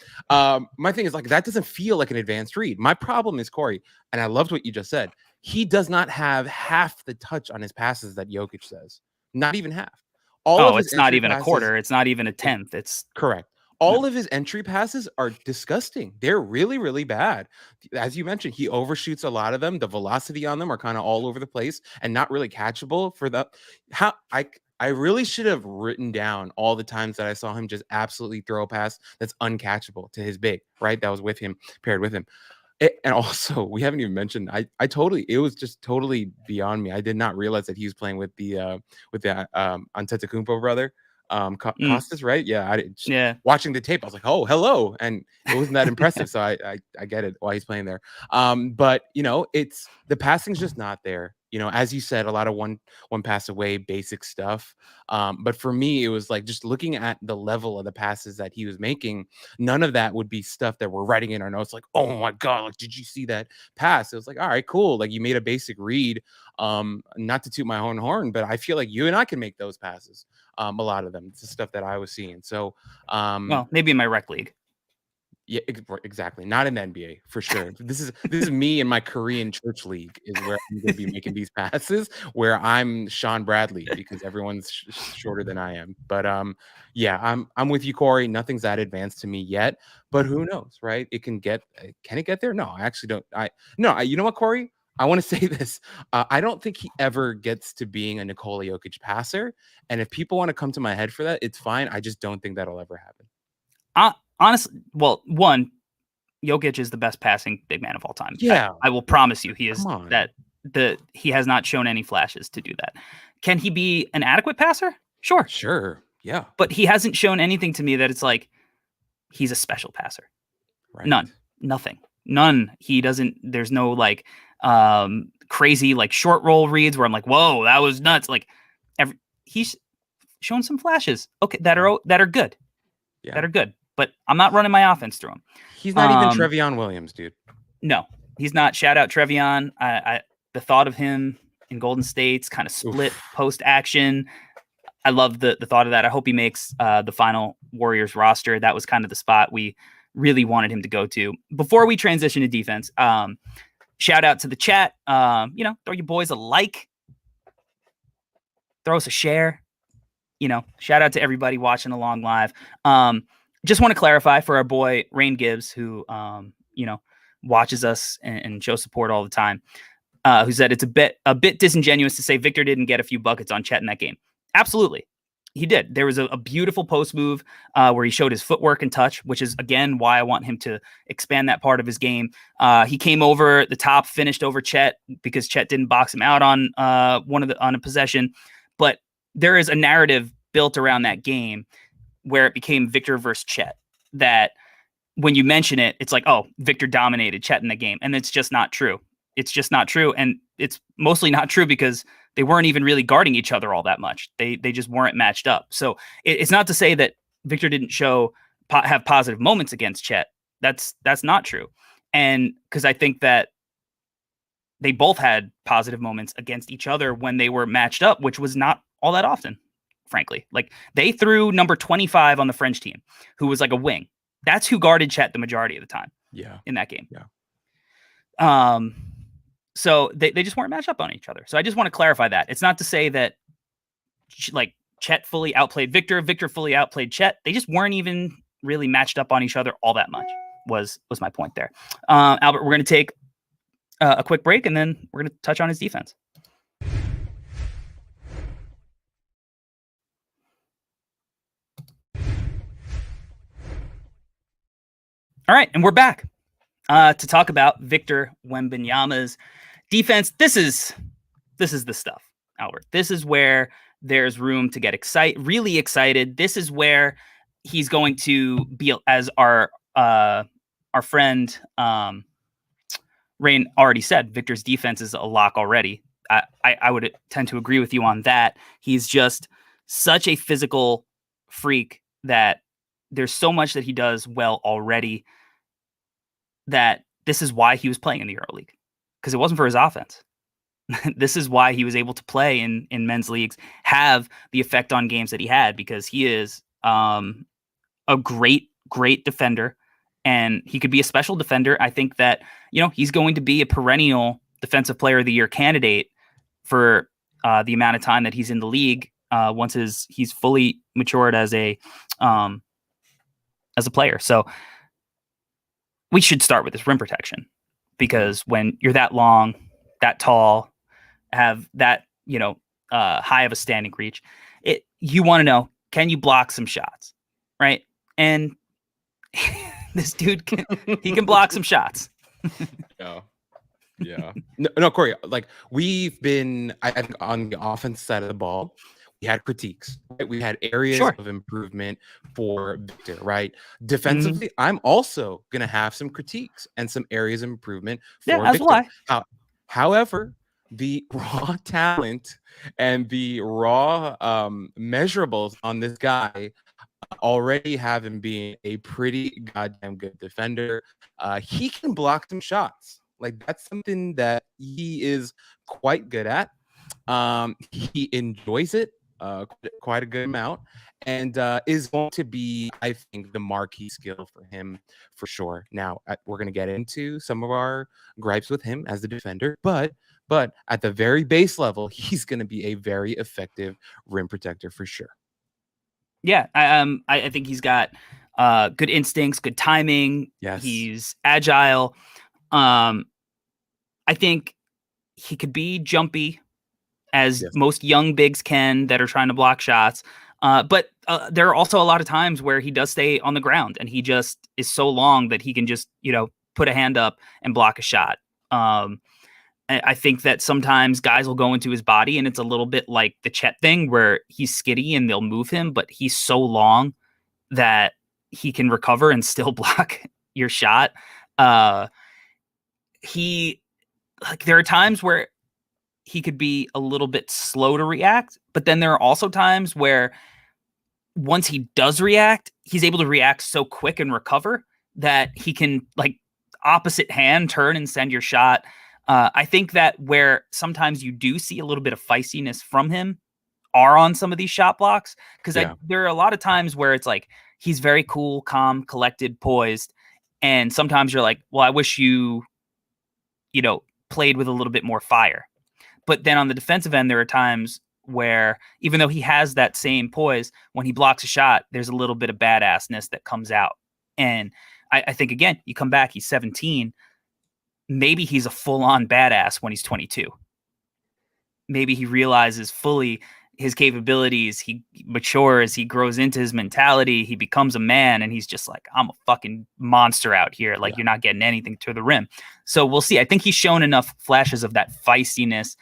My thing is, like, that doesn't feel like an advanced read. My problem is, Corey, and I loved what you just said, he does not have half the touch on his passes that Jokic says. Not even half. It's not even a quarter. It's not even a tenth. It's correct. All of his entry passes are disgusting. They're really, really bad. As you mentioned, he overshoots a lot of them. The velocity on them are kind of all over the place and not really catchable for the I really should have written down all the times that I saw him just absolutely throw a pass that's uncatchable to his big, right? That was with him, paired with him. And also, we haven't even mentioned, it was just totally beyond me. I did not realize that he was playing with the Antetokounmpo brother. Costas, right? Yeah. Watching the tape, I was like, oh, hello. And it wasn't that impressive. So I get it why he's playing there. But it's the passing's just not there. As you said, a lot of one pass away, basic stuff. But for me, it was like just looking at the level of the passes that he was making. None of that would be stuff that we're writing in our notes. Like, oh my God, like, did you see that pass? It was like, all right, cool. Like, you made a basic read. Not to toot my own horn, but I feel like you and I can make those passes. A lot of them. It's the stuff that I was seeing. So, well, maybe in my rec league. Yeah, exactly. Not in the NBA for sure. This is me in my Korean church league is where I'm going to be making these passes, where I'm Sean Bradley because everyone's shorter than I am. But yeah, I'm with you, Corey. Nothing's that advanced to me yet, but who knows, right? Can it get there? No, I actually don't. You know what, Corey? I want to say this. I don't think he ever gets to being a Nikola Jokic passer. And if people want to come to my head for that, it's fine. I just don't think that'll ever happen. Honestly, well, one, Jokic is the best passing big man of all time. Yeah. I will promise you he is he has not shown any flashes to do that. Can he be an adequate passer? Sure. Yeah. But he hasn't shown anything to me that it's like he's a special passer. Right. Nothing. None. He doesn't, there's no like crazy like short roll reads where I'm like, whoa, that was nuts. Like he's shown some flashes. Okay, that are good. Yeah. That are good. But I'm not running my offense through him. He's not even Trevion Williams, dude. No, he's not. Shout out Trevion. The thought of him in Golden State's kind of split post action. I love the thought of that. I hope he makes the final Warriors roster. That was kind of the spot we really wanted him to go to. Before we transition to defense, shout out to the chat. Throw your boys a like. Throw us a share. Shout out to everybody watching along live. Just want to clarify for our boy Rain Gibbs, who watches us and shows support all the time. who said it's a bit disingenuous to say Victor didn't get a few buckets on Chet in that game. Absolutely. He did. There was a beautiful post move where he showed his footwork and touch, which is, again, why I want him to expand that part of his game. He came over the top, finished over Chet because Chet didn't box him out on on a possession. But there is a narrative built around that game where it became Victor versus Chet, that when you mention it, it's like, oh, Victor dominated Chet in the game. And it's just not true. It's just not true. And it's mostly not true because they weren't even really guarding each other all that much. They just weren't matched up. So it's not to say that Victor didn't have positive moments against Chet. That's not true. And because I think that they both had positive moments against each other when they were matched up, which was not all that often, frankly. Like, they threw number 25 on the French team, who was like a wing. That's who guarded Chet the majority of the time. Yeah. In that game. Yeah. So they just weren't matched up on each other. So I just want to clarify that. It's not to say that like Chet fully outplayed Victor, Victor fully outplayed Chet. They just weren't even really matched up on each other all that much, was my point there. Albert, we're going to take a quick break, and then we're going to touch on his defense. All right, and we're back to talk about Victor Wembanyama's defense. This is the stuff, Albert. This is where there's room to get really excited. This is where he's going to be, as our friend Rain already said, Victor's defense is a lock already. I would tend to agree with you on that. He's just such a physical freak that there's so much that he does well already, that this is why he was playing in the EuroLeague, because it wasn't for his offense. This is why he was able to play in men's leagues, have the effect on games that he had, because he is a great defender, and he could be a special defender. I think that, he's going to be a perennial Defensive Player of the Year candidate for the amount of time that he's in the league, once he's fully matured as a player. So we should start with this rim protection, because when you're that long, that tall, have that, high of a standing reach, you want to know, can you block some shots, right? And this dude he can block some shots. Yeah. No, Corey, like, we've been, I think, on the offense side of the ball, we had critiques, right? We had areas of improvement for Victor, right? Defensively, I'm also going to have some critiques and some areas of improvement for Victor. However, the raw talent and the raw measurables on this guy already have him being a pretty goddamn good defender. He can block some shots. Like, that's something that he is quite good at. He enjoys it quite a good amount, and is going to be, I think, the marquee skill for him for sure. Now, we're going to get into some of our gripes with him as a defender, but at the very base level, he's going to be a very effective rim protector for sure. Yeah, I think he's got good instincts, good timing. Yes. He's agile. I think he could be jumpy, as most young bigs can that are trying to block shots. But there are also a lot of times where he does stay on the ground, and he just is so long that he can just, put a hand up and block a shot. I think that sometimes guys will go into his body, and it's a little bit like the Chet thing, where he's skitty and they'll move him, but he's so long that he can recover and still block your shot. There are times where he could be a little bit slow to react, but then there are also times where once he does react, he's able to react so quick and recover that he can, like, opposite hand turn and send your shot. I think that where sometimes you do see a little bit of feistiness from him are on some of these shot blocks, because there are a lot of times where it's like he's very cool, calm, collected, poised, and sometimes you're like, well, I wish you played with a little bit more fire. But then on the defensive end, there are times where, even though he has that same poise, when he blocks a shot, there's a little bit of badassness that comes out. And I think, again, you come back, he's 17. maybe he's a full-on badass when he's 22. Maybe he realizes fully his capabilities, he matures, he grows into his mentality, he becomes a man, and he's just like, I'm a fucking monster out here. Like, you're not getting anything to the rim. So we'll see. I think he's shown enough flashes of that feistiness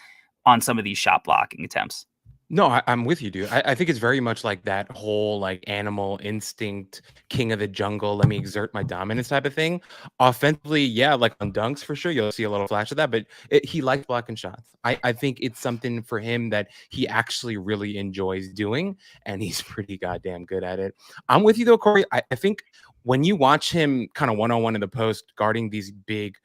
on some of these shot blocking attempts. No, I'm with you, dude. I think it's very much like that whole like animal instinct, king of the jungle, let me exert my dominance type of thing. Offensively, yeah, like on dunks for sure, you'll see a little flash of that, but he likes blocking shots. I think it's something for him that he actually really enjoys doing, and he's pretty goddamn good at it. I'm with you though, Corey. I think when you watch him kind of one-on-one in the post guarding these big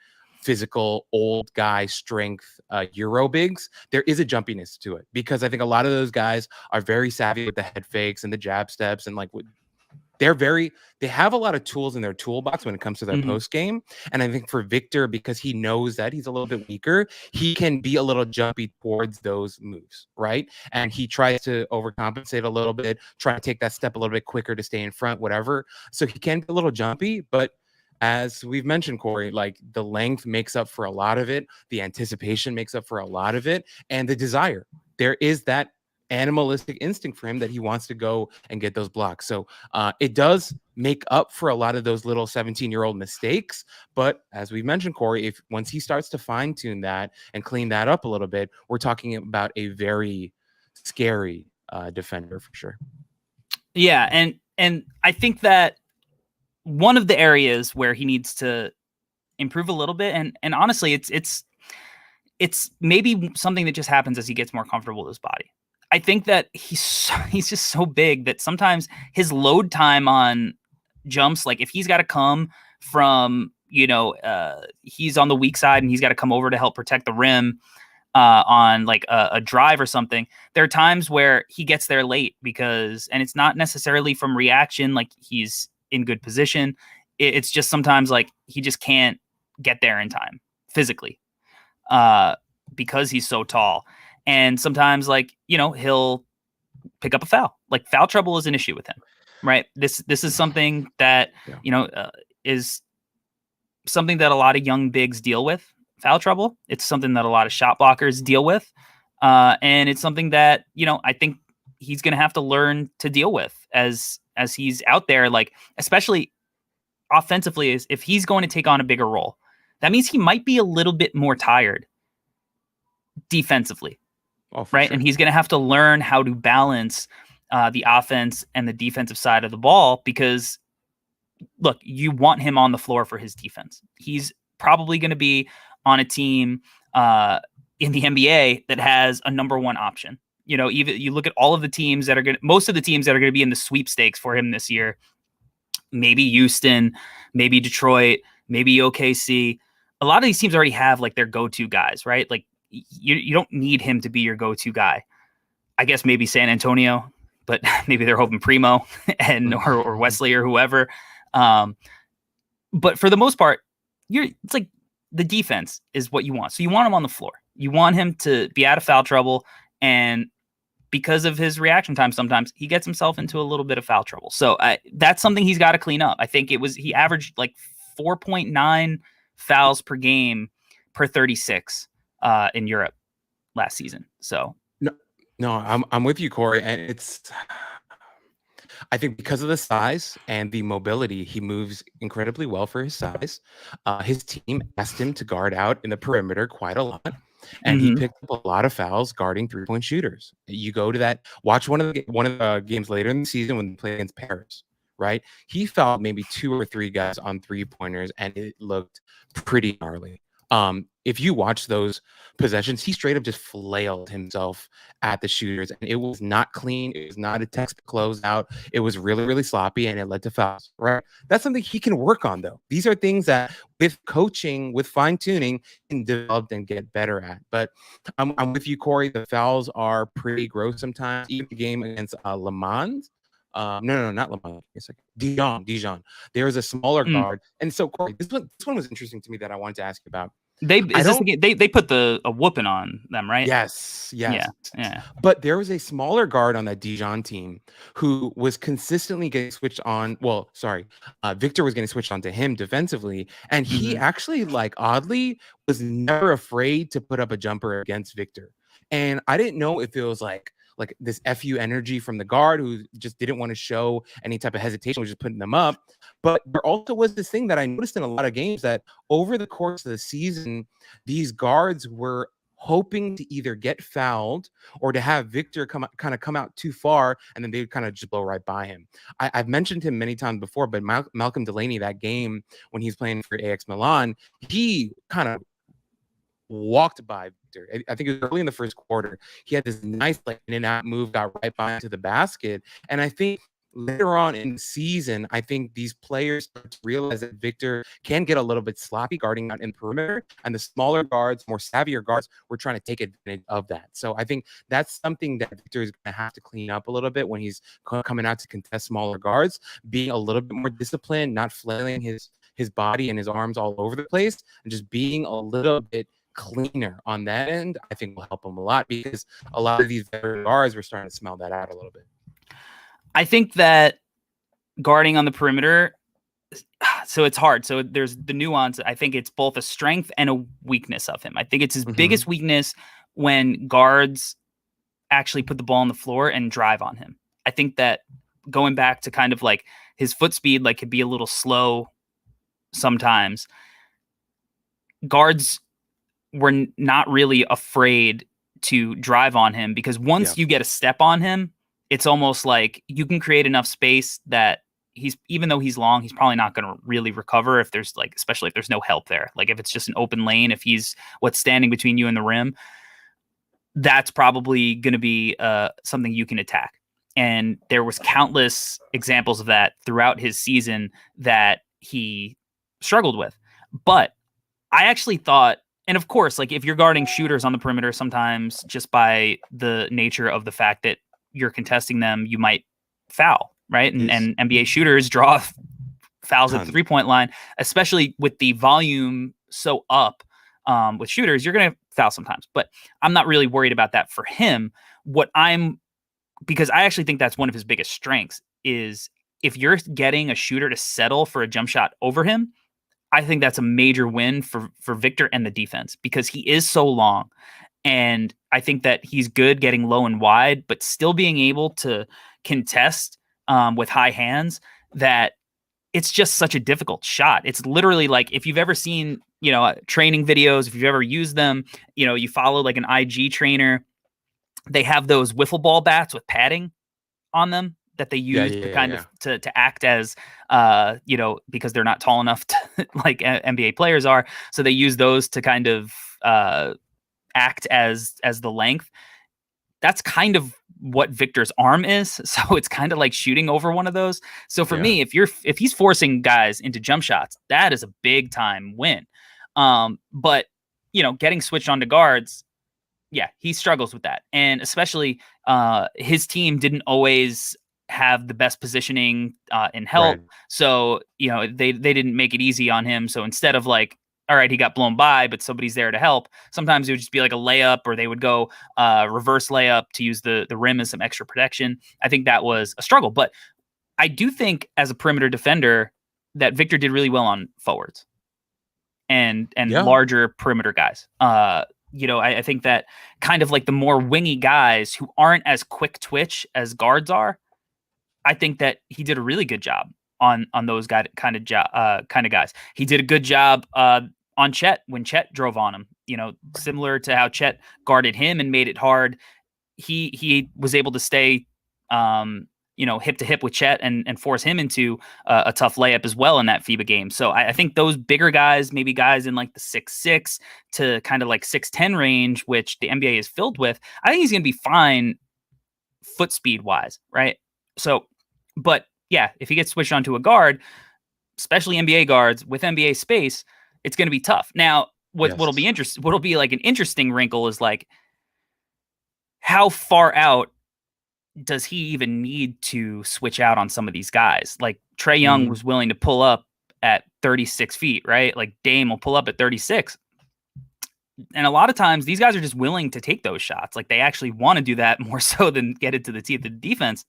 physical old guy strength Euro bigs, there is a jumpiness to it because I think a lot of those guys are very savvy with the head fakes and the jab steps and like they have a lot of tools in their toolbox when it comes to their post game. And I think for Victor, because he knows that he's a little bit weaker, he can be a little jumpy towards those moves, right? And he tries to overcompensate a little bit, try to take that step a little bit quicker to stay in front, whatever. So he can be a little jumpy, but as we've mentioned, Corey, like the length makes up for a lot of it. The anticipation makes up for a lot of it. And the desire. There is that animalistic instinct for him that he wants to go and get those blocks. So it does make up for a lot of those little 17-year-old mistakes. But as we mentioned, Corey, if once he starts to fine tune that and clean that up a little bit, we're talking about a very scary defender for sure. Yeah. And I think that one of the areas where he needs to improve a little bit, and honestly, it's maybe something that just happens as he gets more comfortable with his body. I think that he's just so big that sometimes his load time on jumps, like if he's got to come from, he's on the weak side and he's got to come over to help protect the rim on like a drive or something, there are times where he gets there late and it's not necessarily from reaction, like he's in good position. It's just sometimes like he just can't get there in time physically because he's so tall. And sometimes like, he'll pick up a foul. Like foul trouble is an issue with him, right? This is something that, is something that a lot of young bigs deal with. Foul trouble. It's something that a lot of shot blockers deal with. And it's something that, I think he's going to have to learn to deal with as he's out there, like, especially offensively, is if he's going to take on a bigger role, that means he might be a little bit more tired defensively. Right. Sure. And he's going to have to learn how to balance the offense and the defensive side of the ball, because look, you want him on the floor for his defense. He's probably going to be on a team in the NBA that has a number one option. Even you look at all of the teams that are most of the teams that are going to be in the sweepstakes for him this year, maybe Houston, maybe Detroit, maybe OKC. A lot of these teams already have like their go-to guys, right? Like you don't need him to be your go-to guy. I guess maybe San Antonio, but maybe they're hoping Primo or Wesley or whoever. But for the most part, it's like the defense is what you want. So you want him on the floor. You want him to be out of foul trouble, and because of his reaction time, sometimes he gets himself into a little bit of foul trouble. So that's something he's got to clean up. I think he averaged like 4.9 fouls per game per 36 in Europe last season. So no, I'm with you, Corey. And I think because of the size and the mobility, he moves incredibly well for his size. His team asked him to guard out in the perimeter quite a lot. And he picked up a lot of fouls guarding 3-point shooters. You go to that, watch one of the games later in the season when they play against Paris, right? He fouled maybe 2 or 3 guys on 3-pointers, and it looked pretty gnarly. If you watch those possessions, he straight up just flailed himself at the shooters, and it was not clean. It was not a textbook closeout. It was really, really sloppy, and it led to fouls, right? That's something he can work on, though. These are things that with coaching, with fine-tuning, can develop and get better at. But I'm with you, Corey. The fouls are pretty gross sometimes. Even the game against Le Mans. No, not Le Mans. Dijon. There was a smaller guard. And so, Corey, this one was interesting to me that I wanted to ask you about. They I is this don't. the game? They put a whooping on them, right? Yes, yes. Yeah. But there was a smaller guard on that Dijon team who was consistently getting switched on. Well, sorry, Victor was getting switched on to him defensively, and he Mhm. actually, like, oddly, was never afraid to put up a jumper against Victor. And I didn't know if it was like this FU energy from the guard who just didn't want to show any type of hesitation, was just putting them up. But there also was this thing that I noticed in a lot of games that over the course of the season, these guards were hoping to either get fouled or to have Victor come out too far, and then they would kind of just blow right by him. I've mentioned him many times before, but Malcolm Delaney, that game when he's playing for AX Milan, he kind of walked by Victor. I think it was early in the first quarter. He had this nice like in and out move, got right by into the basket. And I think later on in the season, I think these players start to realize that Victor can get a little bit sloppy guarding out in the perimeter, and the smaller guards, more savvier guards, were trying to take advantage of that. So I think that's something that Victor is going to have to clean up a little bit when he's coming out to contest smaller guards, being a little bit more disciplined, not flailing his body and his arms all over the place, and just being a little bit cleaner on that end. I think will help him a lot, because a lot of these veteran guards were starting to smell that out a little bit. I think that guarding on the perimeter, so it's hard. So there's the nuance. I think it's both a strength and a weakness of him. I think it's his biggest weakness when guards actually put the ball on the floor and drive on him. I think that going back to kind of like his foot speed, like, could be a little slow sometimes. Guards were not really afraid to drive on him, because once you get a step on him, it's almost like you can create enough space that even though he's long, he's probably not going to really recover if there's like, especially if there's no help there. Like if it's just an open lane, if he's what's standing between you and the rim, that's probably going to be something you can attack. And there was countless examples of that throughout his season that he struggled with. But I actually thought, and of course, like if you're guarding shooters on the perimeter, sometimes just by the nature of the fact that you're contesting them, you might foul, right? And NBA shooters draw fouls at the 3-point line, especially with the volume so up with shooters, you're going to foul sometimes. But I'm not really worried about that for him. Because I actually think that's one of his biggest strengths is if you're getting a shooter to settle for a jump shot over him, I think that's a major win for Victor and the defense, because he is so long. And I think that he's good getting low and wide, but still being able to contest with high hands, that it's just such a difficult shot. It's literally like, if you've ever seen, training videos, if you've ever used them, you follow like an IG trainer, they have those wiffle ball bats with padding on them that they use to kind of to act as, because they're not tall enough to, like NBA players are. So they use those to kind of act as the length. That's kind of what Victor's arm is. So it's kind of like shooting over one of those. So for me, if he's forcing guys into jump shots, that is a big time win. But getting switched onto guards, he struggles with that. And especially his team didn't always have the best positioning in help. Right. So, they didn't make it easy on him. So instead of like, all right, he got blown by, but somebody's there to help, sometimes it would just be like a layup, or they would go reverse layup to use the rim as some extra protection. I think that was a struggle. But I do think as a perimeter defender that Victor did really well on forwards and larger perimeter guys. I think that kind of like the more wingy guys who aren't as quick twitch as guards are, I think that he did a really good job on those kind of guys. He did a good job on Chet when Chet drove on him. Similar to how Chet guarded him and made it hard. He was able to stay hip to hip with Chet and force him into a tough layup as well in that FIBA game. So I think those bigger guys, maybe guys in like the 6'6" to kind of like 6'10" range, which the NBA is filled with, I think he's going to be fine foot speed wise, right? So, but yeah, if he gets switched onto a guard, especially NBA guards with NBA space, it's going to be tough. Now, what'll be like an interesting wrinkle is like, how far out does he even need to switch out on some of these guys? Like Trae Young was willing to pull up at 36 feet, right? Like Dame will pull up at 36. And a lot of times these guys are just willing to take those shots. Like they actually want to do that more so than get it to the teeth of the defense.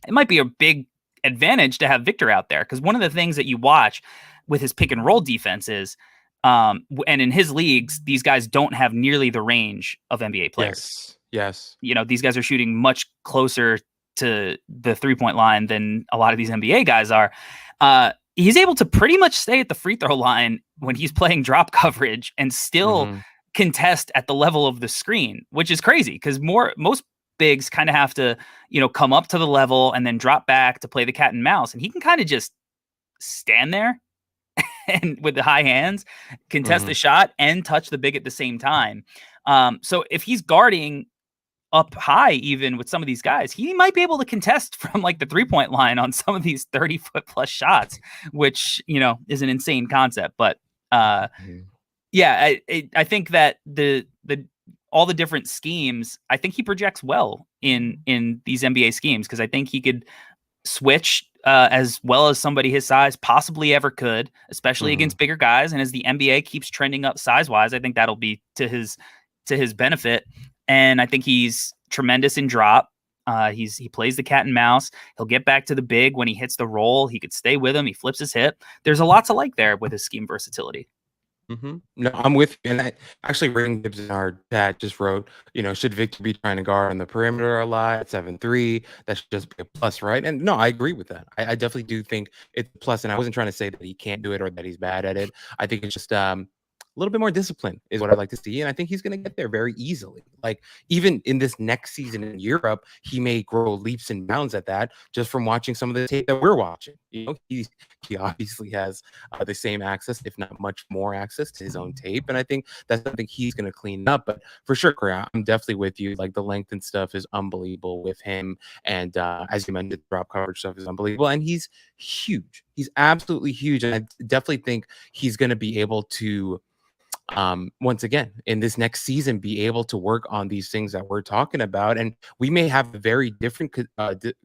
It might be a big advantage to have Victor out there, because one of the things that you watch with his pick and roll defense is, and in his leagues, these guys don't have nearly the range of NBA players. Yes. These guys are shooting much closer to the 3-point line than a lot of these NBA guys are. He's able to pretty much stay at the free throw line when he's playing drop coverage and still contest at the level of the screen, which is crazy because most bigs kind of have to, come up to the level and then drop back to play the cat and mouse. And he can kind of just stand there and with the high hands, contest the shot and touch the big at the same time. So if he's guarding up high, even with some of these guys, he might be able to contest from like the 3-point line on some of these 30-foot plus shots, which, is an insane concept. But yeah, I think that the all the different schemes, I think he projects well in these NBA schemes, because I think he could switch as well as somebody his size possibly ever could, especially against bigger guys. And as the NBA keeps trending up size-wise, I think that'll be to his benefit. And I think he's tremendous in drop. He plays the cat and mouse. He'll get back to the big when he hits the roll. He could stay with him. He flips his hip. There's a lot to like there with his scheme versatility. No, I'm with you. And I actually, Ring Gibbs in our chat just wrote, should Victor be trying to guard on the perimeter a lot at 7'3"? That should just be a plus, right? And no, I agree with that. I definitely do think it's a plus. And I wasn't trying to say that he can't do it or that he's bad at it. I think it's just a little bit more discipline is what I'd like to see. And I think he's going to get there very easily. Like even in this next season in Europe, he may grow leaps and bounds at that just from watching some of the tape that we're watching. He obviously has the same access, if not much more access to his own tape. And I think that's something he's going to clean up. But for sure, Corey, I'm definitely with you. Like the length and stuff is unbelievable with him. And as you mentioned, the drop coverage stuff is unbelievable. And he's huge. He's absolutely huge. And I definitely think he's going to be able to, once again, in this next season, be able to work on these things that we're talking about. And we may have a very different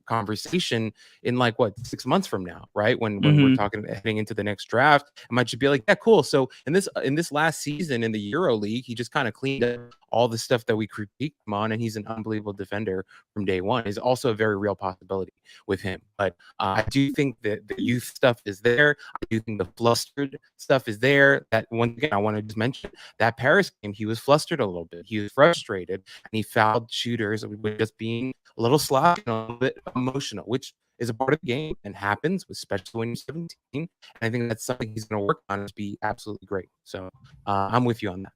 conversation in 6 months from now, right? When we're talking heading into the next draft, I might just be like, yeah, cool. So in this last season in the Euro League, he just kind of cleaned up all the stuff that we critiqued him on, and he's an unbelievable defender from day one. Is also a very real possibility with him. But I do think that the youth stuff is there. I do think the flustered stuff is there. That once again, I want to just mention that Paris game, he was flustered a little bit. He was frustrated, and he fouled shooters with just being a little sloppy and a little bit emotional, which is a part of the game and happens, especially when you're 17. And I think that's something he's going to work on to be absolutely great. So I'm with you on that.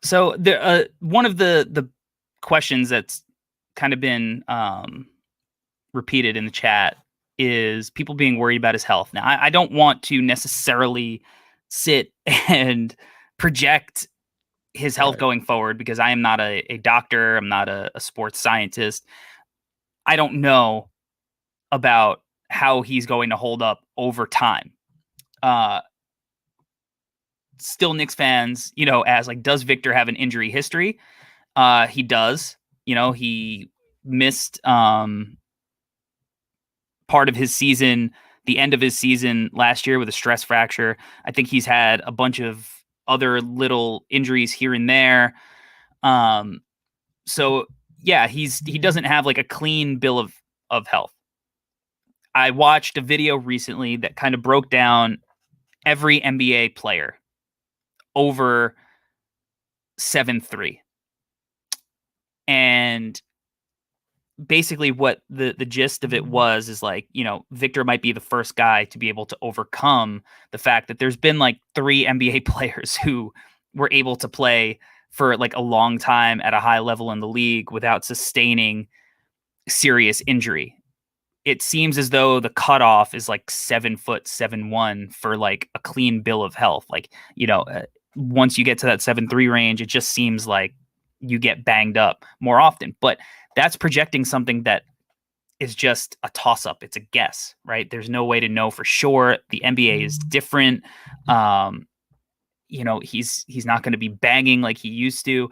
So there, one of the questions that's kind of been repeated in the chat is people being worried about his health. Now, I don't want to necessarily sit and project his health going forward, because I am not a doctor. I'm not a sports scientist. I don't know about how he's going to hold up over time. Still Knicks fans, as does Victor have an injury history? He does. He missed part of his season, the end of his season last year with a stress fracture. I think he's had a bunch of other little injuries here and there. So yeah, he doesn't have a clean bill of health. I watched a video recently that kind of broke down every NBA player over 7'3". And basically what the gist of it was is Victor might be the first guy to be able to overcome the fact that there's been 3 NBA players who were able to play for a long time at a high level in the league without sustaining serious injury. It seems as though the cutoff is 7'7" for a clean bill of health. Once you get to that 7'3" range, it just seems like you get banged up more often. But that's projecting something that is just a toss-up. It's a guess, right? There's no way to know for sure. The NBA is different. He's not going to be banging like he used to.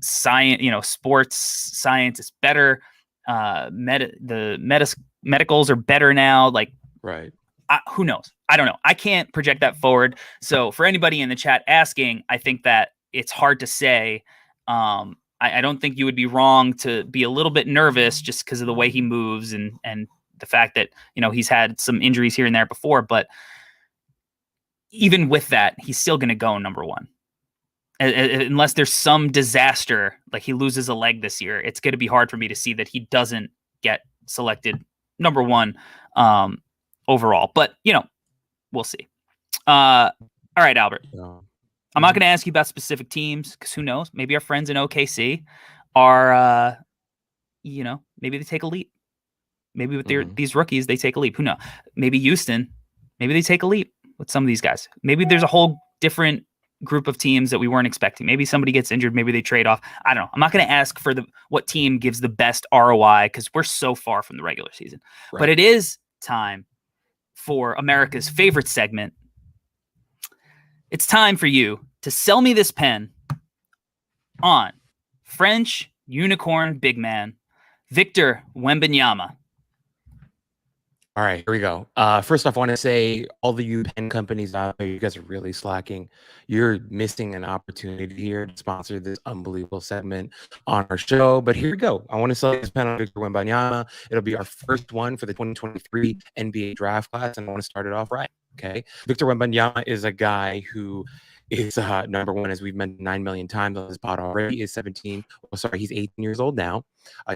Science, sports science is better. Medicals are better now. Right. Who knows? I don't know. I can't project that forward. So for anybody in the chat asking, I think that it's hard to say. I don't think you would be wrong to be a little bit nervous just because of the way he moves and the fact that, he's had some injuries here and there before. But even with that, he's still going to go number one. Unless there's some disaster, like he loses a leg this year, it's going to be hard for me to see that he doesn't get selected number one overall. But, we'll see. All right, Albert. I'm not going to ask you about specific teams because who knows? Maybe our friends in OKC are, maybe they take a leap. Maybe with these rookies, they take a leap. Who knows? Maybe Houston, maybe they take a leap with some of these guys. Maybe there's a whole different group of teams that we weren't expecting. Maybe somebody gets injured. Maybe they trade off. I don't know. I'm not going to ask for what team gives the best ROI because we're so far from the regular season. Right. But it is time for America's favorite segment. It's time for you to sell me this pen on French unicorn big man, Victor Wembanyama. All right, here we go. First off, I want to say all the you pen companies out there, you guys are really slacking. You're missing an opportunity here to sponsor this unbelievable segment on our show. But here we go. I want to sell this pen on Victor Wembanyama. It'll be our first one for the 2023 NBA draft class, and I want to start it off right. Okay, Victor Wembanyama is a guy who is number one, as we've mentioned 9 million times on this pod already, is 17. Oh, sorry, he's 18 years old now.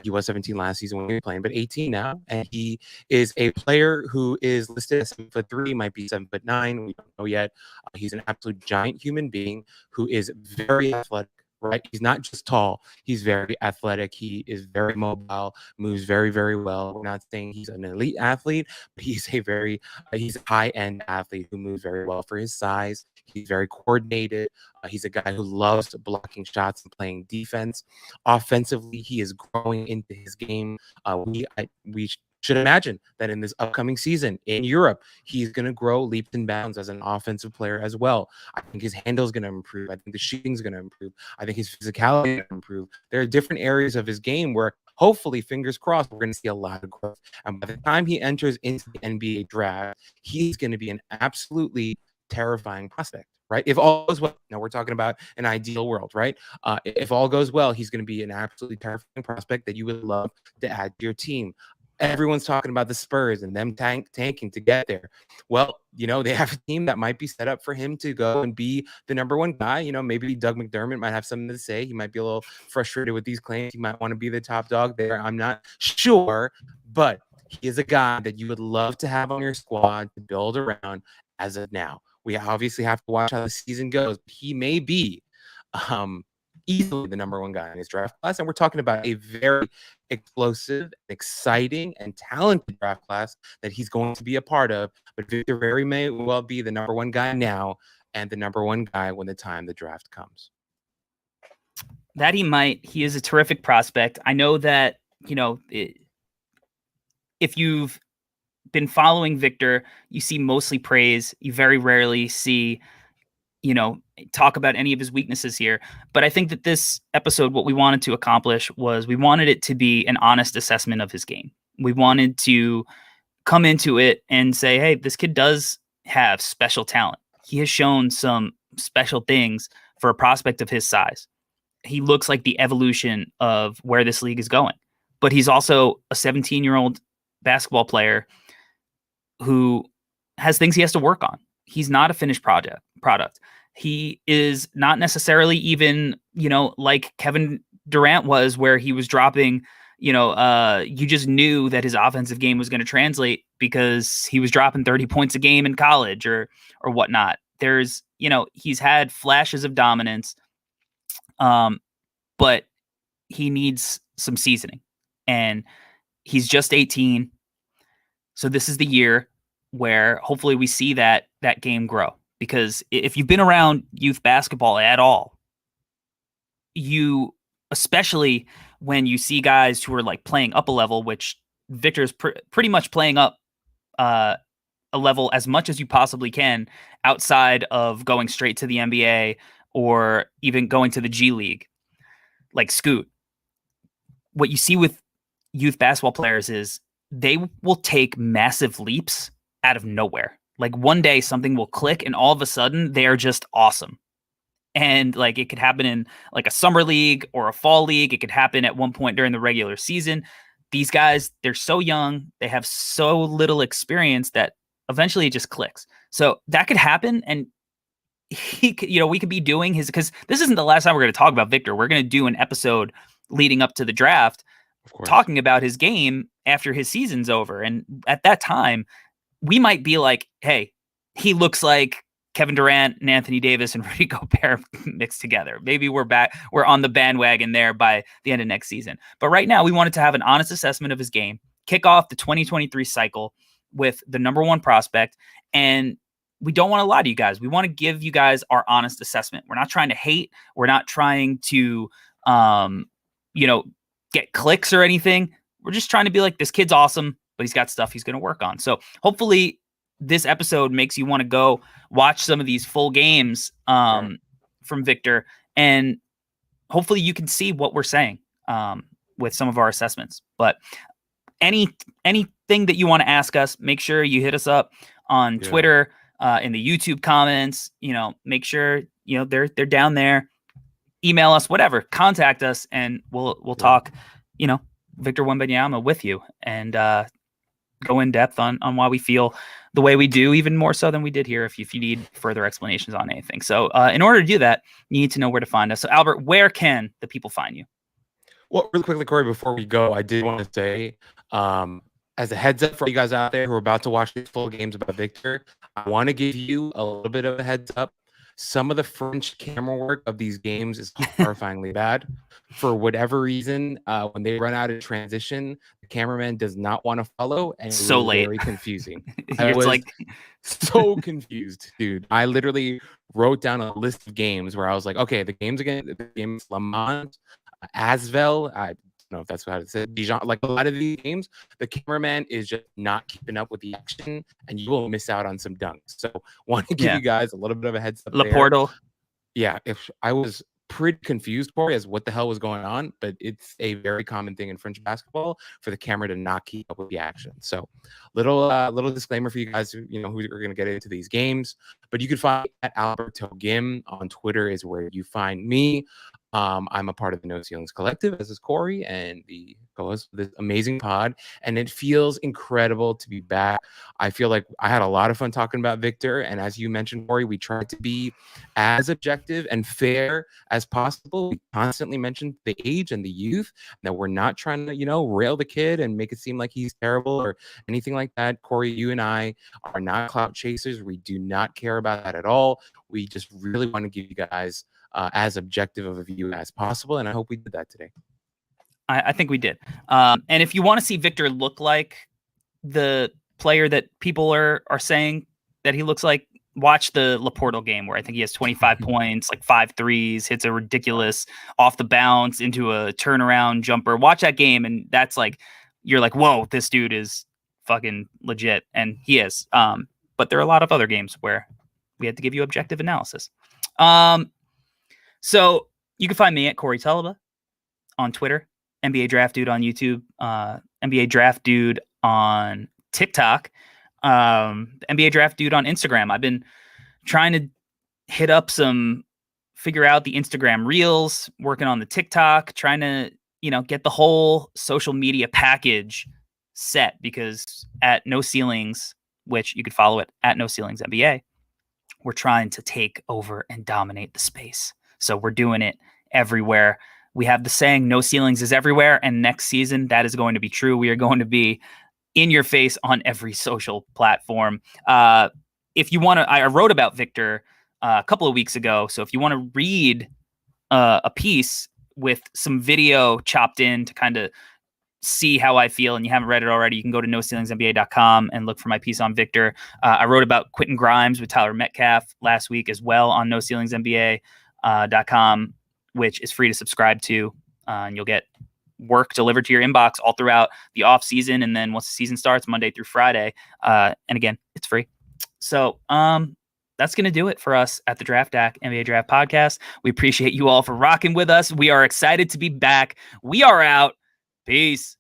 He was 17 last season when we were playing, but 18 now. And he is a player who is listed as 7'3", might be 7'9". We don't know yet. He's an absolute giant human being who is very athletic. Right, he's not just tall, he's very athletic, he is very mobile, moves very, very well. We're not saying he's an elite athlete, but he's a high-end athlete who moves very well for his size. He's very coordinated. He's a guy who loves blocking shots and playing defense. Offensively, he is growing into his game. We should imagine that in this upcoming season in Europe, he's going to grow leaps and bounds as an offensive player as well. I think his handle is going to improve. I think the shooting is going to improve. I think his physicality is going to improve. There are different areas of his game where hopefully, fingers crossed, we're going to see a lot of growth. And by the time he enters into the NBA draft, he's going to be an absolutely terrifying prospect. Right. If all goes well, now we're talking about an ideal world, right? If all goes well, he's going to be an absolutely terrifying prospect that you would love to add to your team. Everyone's talking about the Spurs and them tanking to get there. Well, they have a team that might be set up for him to go and be the number one guy. Maybe Doug McDermott might have something to say. He might be a little frustrated with these claims. He might want to be the top dog there. I'm not sure, but he is a guy that you would love to have on your squad to build around as of now. We obviously have to watch how the season goes. He may be easily the number one guy in his draft class. And we're talking about a very explosive, exciting, and talented draft class that he's going to be a part of. But Victor very may well be the number one guy now and the number one guy when the time the draft comes. That he might. He is a terrific prospect. I know that, if you've been following Victor, you see mostly praise. You very rarely see talk about any of his weaknesses here. But I think that this episode, what we wanted to accomplish was we wanted it to be an honest assessment of his game. We wanted to come into it and say, hey, this kid does have special talent. He has shown some special things for a prospect of his size. He looks like the evolution of where this league is going. But he's also a 17-year-old basketball player who has things he has to work on. He's not a finished product. He is not necessarily even, like Kevin Durant was, where he was dropping, you just knew that his offensive game was going to translate because he was dropping 30 points a game in college or whatnot. There's, he's had flashes of dominance, but he needs some seasoning, and he's just 18. So this is the year where hopefully we see that game grow. Because if you've been around youth basketball at all, especially when you see guys who are like playing up a level, which Victor's pretty much playing up a level as much as you possibly can outside of going straight to the NBA or even going to the G League, like Scoot. What you see with youth basketball players is they will take massive leaps out of nowhere. Like one day something will click and all of a sudden they are just awesome. And like it could happen in like a summer league or a fall league. It could happen at one point during the regular season. These guys, they're so young, they have so little experience that eventually it just clicks. So that could happen. And he could, we could be doing his, because this isn't the last time we're going to talk about Victor. We're going to do an episode leading up to the draft talking about his game after his season's over. And at that time, we might be like, hey, he looks like Kevin Durant and Anthony Davis and Rudy Gobert mixed together. Maybe we're on the bandwagon there by the end of next season. But right now, we wanted to have an honest assessment of his game, kick off the 2023 cycle with the number one prospect. And we don't want to lie to you guys. We want to give you guys our honest assessment. We're not trying to hate. We're not trying to, get clicks or anything. We're just trying to be like, this kid's awesome, but he's got stuff he's going to work on. So hopefully this episode makes you want to go watch some of these full games from Victor, and hopefully you can see what we're saying with some of our assessments. But anything that you want to ask us, make sure you hit us up on Twitter, in the YouTube comments. Make sure they're down there. Email us, whatever, contact us, and we'll talk, Victor Wembanyama with you, and go in depth on why we feel the way we do, even more so than we did here, if you need further explanations on anything. So in order to do that, you need to know where to find us. So Albert, where can the people find you? Well, really quickly, Corey, before we go, I did want to say, as a heads up for you guys out there who are about to watch these full games about Victor, I want to give you a little bit of a heads up. Some of the French camera work of these games is horrifyingly bad. For whatever reason, when they run out of transition, the cameraman does not want to follow, and it's so late. Very confusing. I was so confused, dude. I literally wrote down a list of games where I was like, okay, the games again, the games Le Mans, Asvel, I don't know if that's how to say Dijon. Like a lot of these games, the cameraman is just not keeping up with the action, and you will miss out on some dunks. So, want to give you guys a little bit of a heads up. Laporte. Yeah, if I was pretty confused, Corey, as what the hell was going on, but it's a very common thing in French basketball for the camera to not keep up with the action. So, little disclaimer for you guys who who are going to get into these games. But you can find at Alberto Gim on Twitter is where you find me. I'm a part of the No Ceilings Collective. This is Corey and the co-host of this amazing pod, and it feels incredible to be back. I feel like I had a lot of fun talking about Victor, and as you mentioned, Corey, we tried to be as objective and fair as possible. We constantly mentioned the age and the youth, that we're not trying to, rail the kid and make it seem like he's terrible or anything like that. Corey, you and I are not clout chasers. We do not care about that at all. We just really want to give you guys as objective of a view as possible, and I hope we did that today. I think we did. And if you want to see Victor look like the player that people are saying that he looks like, watch the Laporte game where I think he has 25 points, like 5 threes, hits a ridiculous off the bounce into a turnaround jumper. Watch that game, and that's like, you're like, whoa, this dude is fucking legit, and he is. But there are a lot of other games where we had to give you objective analysis. So you can find me at Corey Tulaba on Twitter, NBA Draft Dude on YouTube, NBA Draft Dude on TikTok, NBA Draft Dude on Instagram. I've been trying to figure out the Instagram Reels, working on the TikTok, trying to, get the whole social media package set, because at No Ceilings, which you could follow it at No Ceilings NBA, we're trying to take over and dominate the space. So we're doing it everywhere. We have the saying, no ceilings is everywhere. And next season, that is going to be true. We are going to be in your face on every social platform. If you want to, I wrote about Victor a couple of weeks ago. So if you want to read a piece with some video chopped in to kind of see how I feel, and you haven't read it already, you can go to noceilingsnba.com and look for my piece on Victor. I wrote about Quentin Grimes with Tyler Metcalf last week as well on noceilingsnba.com, which is free to subscribe to, and you'll get work delivered to your inbox all throughout the off season. And then once the season starts, Monday through Friday. And again, it's free. So that's going to do it for us at the Draft Deck NBA Draft Podcast. We appreciate you all for rocking with us. We are excited to be back. We are out. Peace.